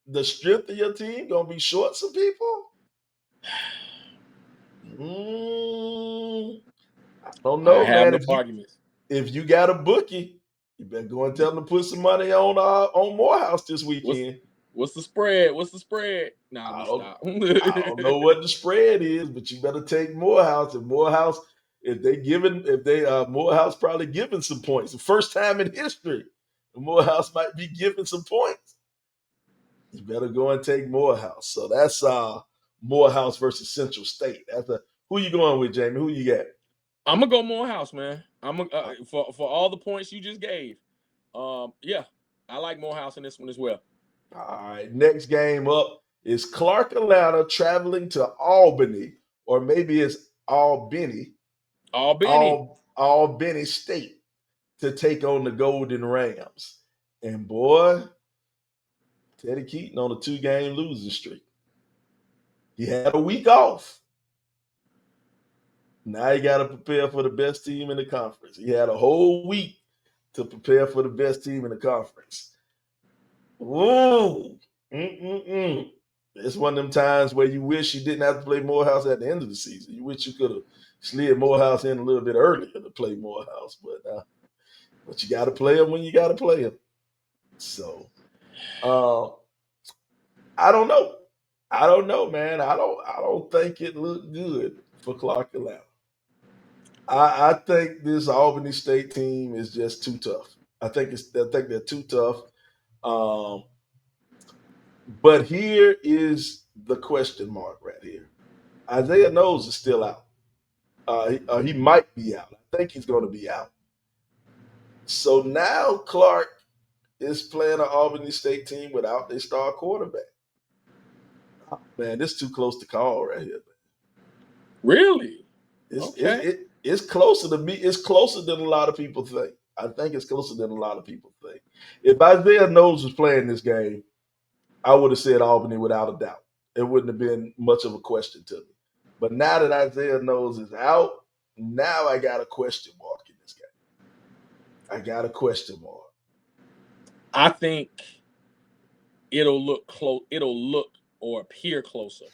The strength of your team going to be short some people? I don't know, I have man. no arguments. If you got a bookie, you better go and tell them to put some money on Morehouse this weekend. What's the spread? Nah, I don't know what the spread is, but you better take Morehouse. And Morehouse, Morehouse probably giving some points. The first time in history, Morehouse might be giving some points. You better go and take Morehouse. So that's Morehouse versus Central State. Who you going with, Jamie? Who you got? I'm gonna go Morehouse, man. For all the points you just gave. Yeah, I like Morehouse in this one as well. All right, next game up is Clark, Atlanta, traveling to Albany, or maybe it's Albany State to take on the Golden Rams. And boy, Teddy Keaton on a 2-game losing streak. He had a week off. Now you got to prepare for the best team in the conference. He had a whole week to prepare for the best team in the conference. Ooh. It's one of them times where you wish you didn't have to play Morehouse at the end of the season. You wish you could have slid Morehouse in a little bit earlier to play Morehouse. But you got to play them when you got to play them. So, I don't know. Man. I don't think it looked good for Clark Atlanta. I think this Albany State team is just too tough. I think they're too tough. But here is the question mark right here. Isaiah Knowles is still out. He might be out. I think he's going to be out. So now Clark is playing an Albany State team without their star quarterback. Oh, man, this is too close to call right here. Man. Really? It's closer to me. It's closer than a lot of people think. I think it's closer than a lot of people think. If Isaiah Knowles was playing this game, I would have said Albany without a doubt. It wouldn't have been much of a question to me. But now that Isaiah Knowles is out, now I got a question mark in this game. I got a question mark. I think it'll look close. It'll look or appear closer,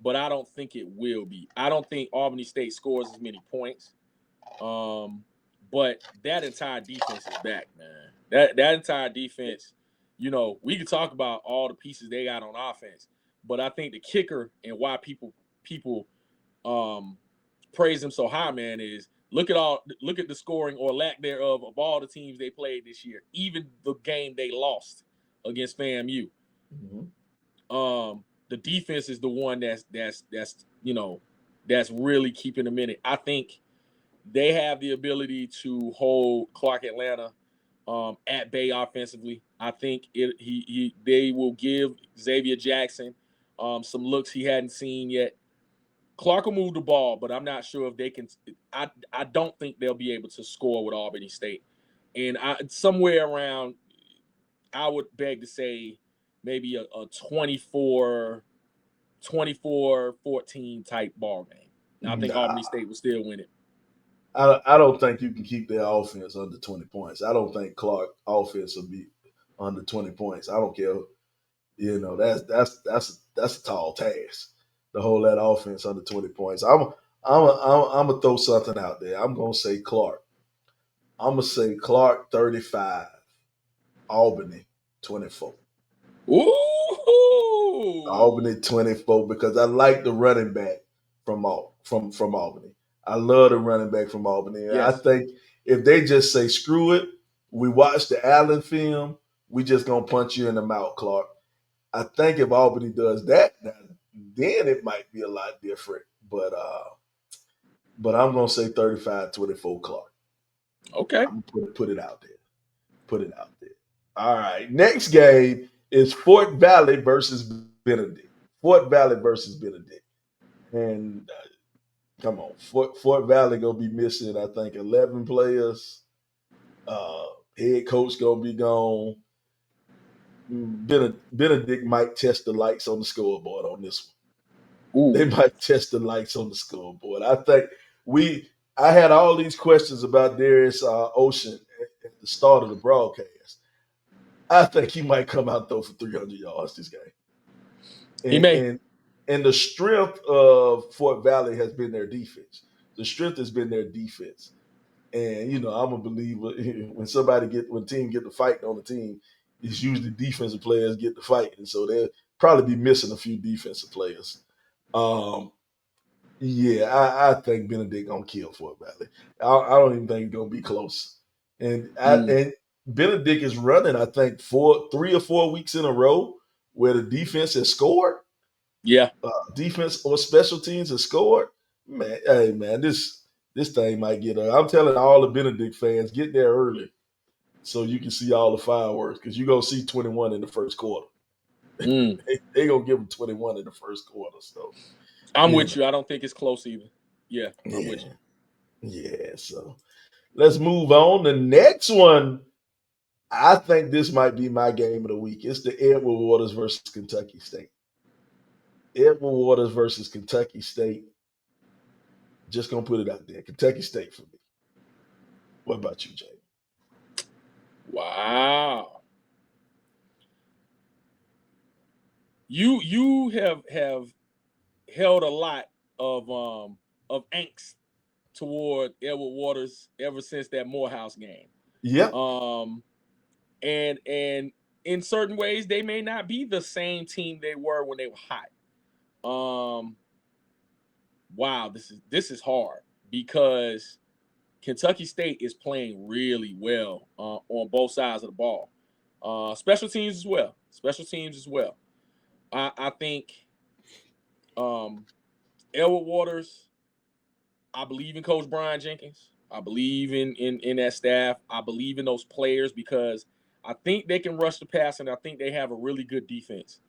but I don't think it will be. I don't think Albany State scores as many points. But that entire defense is back, man. That entire defense, we can talk about all the pieces they got on offense, but I think the kicker and why people praise them so high, man, is look at the scoring or lack thereof of all the teams they played this year, even the game they lost against FAMU. Mm-hmm. The defense is the one that's really keeping them in it. I think they have the ability to hold Clark Atlanta at bay offensively. I think they will give Xavier Jackson some looks he hadn't seen yet. Clark will move the ball, but I'm not sure if they can. I don't think they'll be able to score with Albany State. And somewhere around, I would beg to say maybe a 24-14 type ball game. I think Albany State will still win it. I don't think you can keep their offense under 20 points. I don't think Clark offense will be under 20 points. I don't care. That's a tall task to hold that offense under 20 points. I'm gonna throw something out there. I'm gonna say Clark. I'm gonna say Clark 35, Albany 24. Ooh. Albany 24 because I like the running back from Albany. I love the running back from Albany. Yes. I think if they just say screw it, we watch the Allen film, we just gonna punch you in the mouth, Clark. I think if Albany does that, then it might be a lot different. But I'm gonna say 35-24 Clark. Okay. I'm gonna put it out there. Put it out there. All right. Next game is Fort Valley versus Benedict. Fort Valley versus Benedict. And come on, Fort Valley gonna be missing, I think, 11 players. Head coach gonna be gone. Benedict might test the lights on the scoreboard on this one. Ooh. They might test the lights on the scoreboard. I think I had all these questions about Darius Ocean at the start of the broadcast. I think he might come out though for 300 yards this game. He may. And the strength of Fort Valley has been their defense. The strength has been their defense. And I'm a believer when team get the fight on the team, it's usually defensive players get the fight, and so they'll probably be missing a few defensive players. I think Benedict gonna kill Fort Valley. I don't even think it's gonna be close. And Benedict is running, I think, 3 or 4 weeks in a row where the defense has scored. Yeah. Defense or special teams has scored. Man, hey man, this thing might get up. I'm telling all the Benedict fans, get there early so you can see all the fireworks because you're gonna see 21 in the first quarter. They gonna give them 21 in the first quarter. So I'm with you. I don't think it's close either. Yeah, I'm with you. Yeah, so let's move on. The next one, I think this might be my game of the week. It's the Edward Waters versus Kentucky State. Edward Waters versus Kentucky State. Just gonna put it out there. Kentucky State for me. What about you, Jay? Wow. You have held a lot of angst toward Edward Waters ever since that Morehouse game. Yeah. And in certain ways, they may not be the same team they were when they were hot. Wow, this is hard because Kentucky State is playing really well on both sides of the ball. Special teams as well. I think Edward Waters, I believe in Coach Brian Jenkins. I believe in that staff. I believe in those players because I think they can rush the pass and I think they have a really good defense.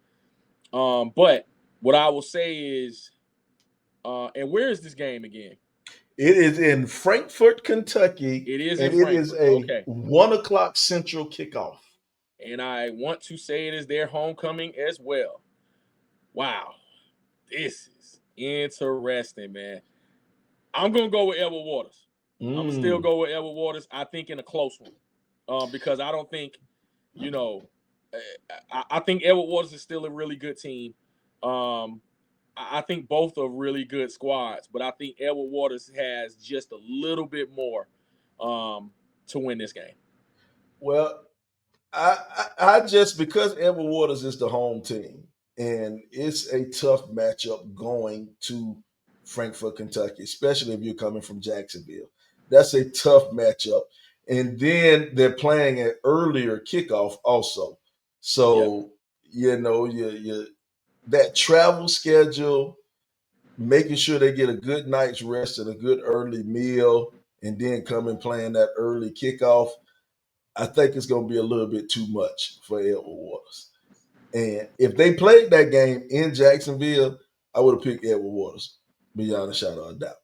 But what I will say is, and where is this game again? It is in Frankfort, Kentucky. It is and in Frankfort. It is a 1 o'clock Central kickoff. And I want to say it is their homecoming as well. Wow. This is interesting, man. I'm going to go with Edward Waters. I'm going to still go with Edward Waters, I think, in a close one. Because I don't think, I think Edward Waters is still a really good team. I think both are really good squads, but I think Edward Waters has just a little bit more to win this game. Well, I just, because Edward Waters is the home team, and it's a tough matchup going to Frankfort, Kentucky, especially if you're coming from Jacksonville. That's a tough matchup. And then they're playing an earlier kickoff also. So, that travel schedule, making sure they get a good night's rest and a good early meal, and then come and playing that early kickoff, I think it's going to be a little bit too much for Edward Waters. And if they played that game in Jacksonville, I would have picked Edward Waters beyond a shadow of a doubt.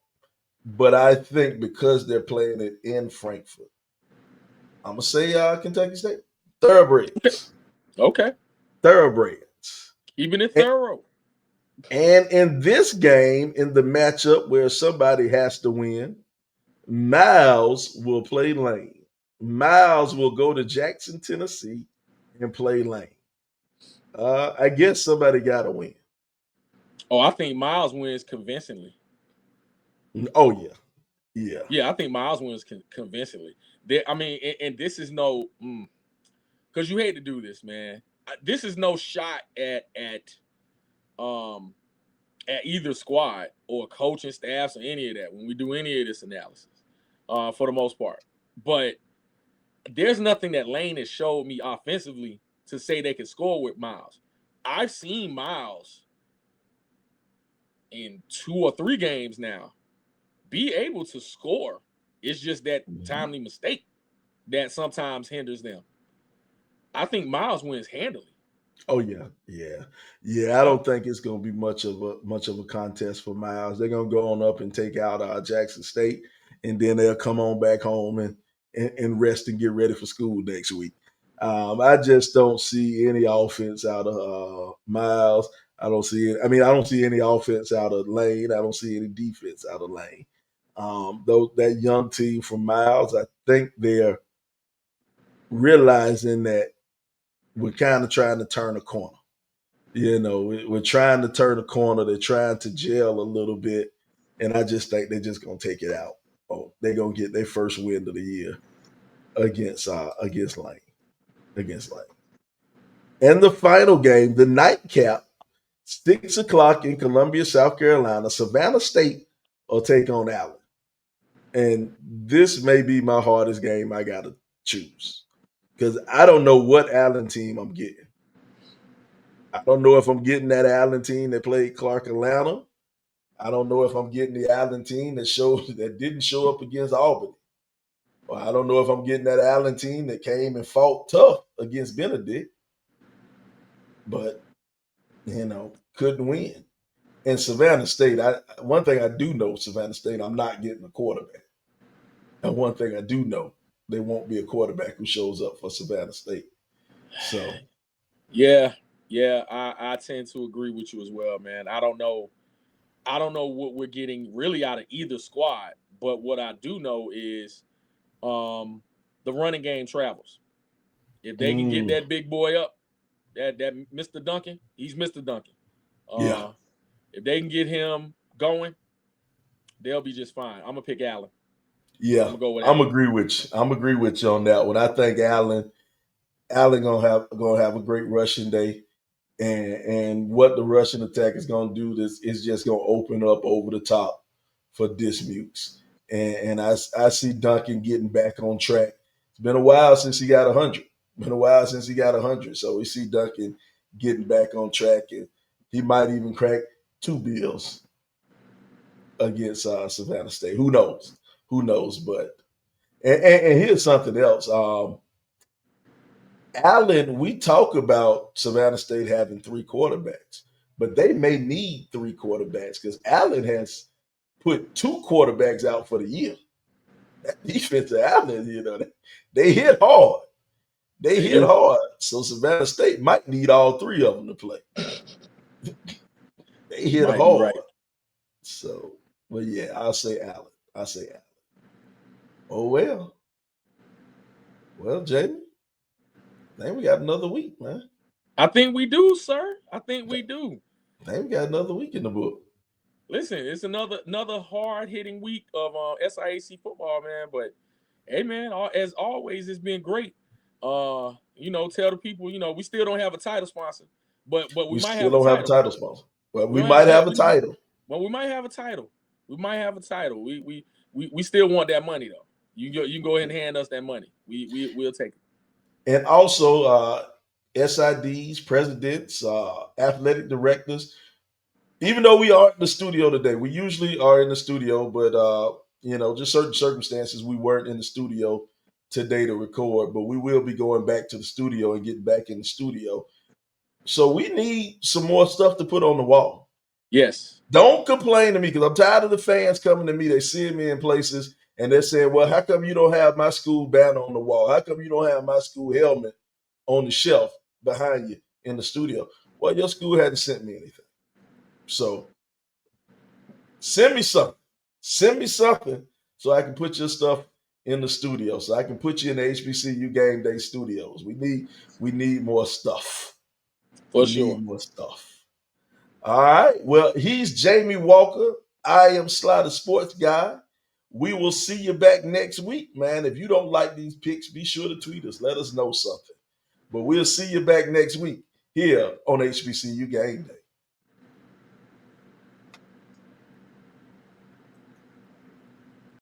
But I think because they're playing it in Frankfort, I'm going to say Kentucky State. Thoroughbreds. Okay. Thoroughbreds. Even if thorough. And in this game, in the matchup where somebody has to win, Miles will play Lane. Miles will go to Jackson, Tennessee, and play Lane. I guess somebody got to win. Oh, I think Miles wins convincingly. Oh yeah, yeah. Yeah, I think Miles wins convincingly. I mean, and this is no, because you hate to do this, man. This is no shot um at either squad or coaching staffs or any of that when we do any of this analysis, for the most part. But there's nothing that Lane has showed me offensively to say they can score with Miles. I've seen Miles in 2 or 3 games now be able to score. It's just that timely mistake that sometimes hinders them. I think Miles wins handily. Oh yeah, yeah, yeah. I don't think it's going to be much of a contest for Miles. They're going to go on up and take out Jackson State, and then they'll come on back home and rest and get ready for school next week. I just don't see any offense out of Miles. I don't see it. I mean, I don't see any offense out of Lane. I don't see any defense out of Lane. Though that young team from Miles, I think they're realizing that we're kind of trying to turn a corner. We're trying to turn a corner. They're trying to gel a little bit, and I just think they're just gonna take it out. Oh, they're gonna get their first win of the year against Lane. Against Lane. And the final game, the nightcap, 6 o'clock in Columbia, South Carolina. Savannah State will take on Allen. And this may be my hardest game I gotta choose. Because I don't know what Allen team I'm getting. I don't know if I'm getting that Allen team that played Clark Atlanta. I don't know if I'm getting the Allen team that didn't show up against Albany. Or I don't know if I'm getting that Allen team that came and fought tough against Benedict, but couldn't win. And Savannah State, one thing I do know, Savannah State, I'm not getting a quarterback. And one thing I do know, there won't be a quarterback who shows up for Savannah State. So Yeah, I tend to agree with you as well, man. I don't know what we're getting really out of either squad, but what I do know is the running game travels. If they can get that big boy up, that Mr. Duncan, he's Mr. Duncan. yeah. If they can get him going, they'll be just fine. I'm gonna pick Allen. Yeah, I'm gonna go with I'm Allen. agree with you. I'm agree with you on that one. I think Allen gonna have a great rushing day, and what the rushing attack is gonna do is just gonna open up over the top for Dismukes, and I see Duncan getting back on track. It's been a while since he got 100. Been a while since he got 100, so we see Duncan getting back on track, and he might even crack 2 bills against Savannah State. Who knows? Who knows? But and here's something else. Allen, we talk about Savannah State having 3 quarterbacks, but they may need 3 quarterbacks because Allen has put 2 quarterbacks out for the year. That defense of Allen, they hit hard. They hit hard. So Savannah State might need all 3 of them to play. They hit Might be hard. right. So, well, yeah, I'll say Allen. Oh, well. Well, Jamie, I think we got another week, man. I think we do, sir. I think we do. I think we got another week in the book. Listen, it's another hard hitting week of SIAC football, man. But hey, man, as always, it's been great. Tell the people, we still don't have a title sponsor, but we might still have a don't title. have a title sponsor. Well, we might have a title. Well, we might have a title. We might have a title. We still want that money though. You go ahead and hand us that money. We'll take it. And also SIDs, presidents, athletic directors. Even though we aren't in the studio today, we usually are in the studio, but just certain circumstances, we weren't in the studio today to record. But we will be going back to the studio and getting back in the studio. So we need some more stuff to put on the wall. Yes. Don't complain to me because I'm tired of the fans coming to me. They see me in places and they're saying, well, how come you don't have my school banner on the wall? How come you don't have my school helmet on the shelf behind you in the studio? Well, your school hadn't sent me anything. So send me something. Send me something so I can put your stuff in the studio, so I can put you in the HBCU Game Day studios. We need more stuff. For We sure. need more stuff. All right. Well, he's Jamie Walker. I am Sly the Sports Guy. We will see you back next week, man. If you don't like these picks, be sure to tweet us. Let us know something. But we'll see you back next week here on HBCU Game Day.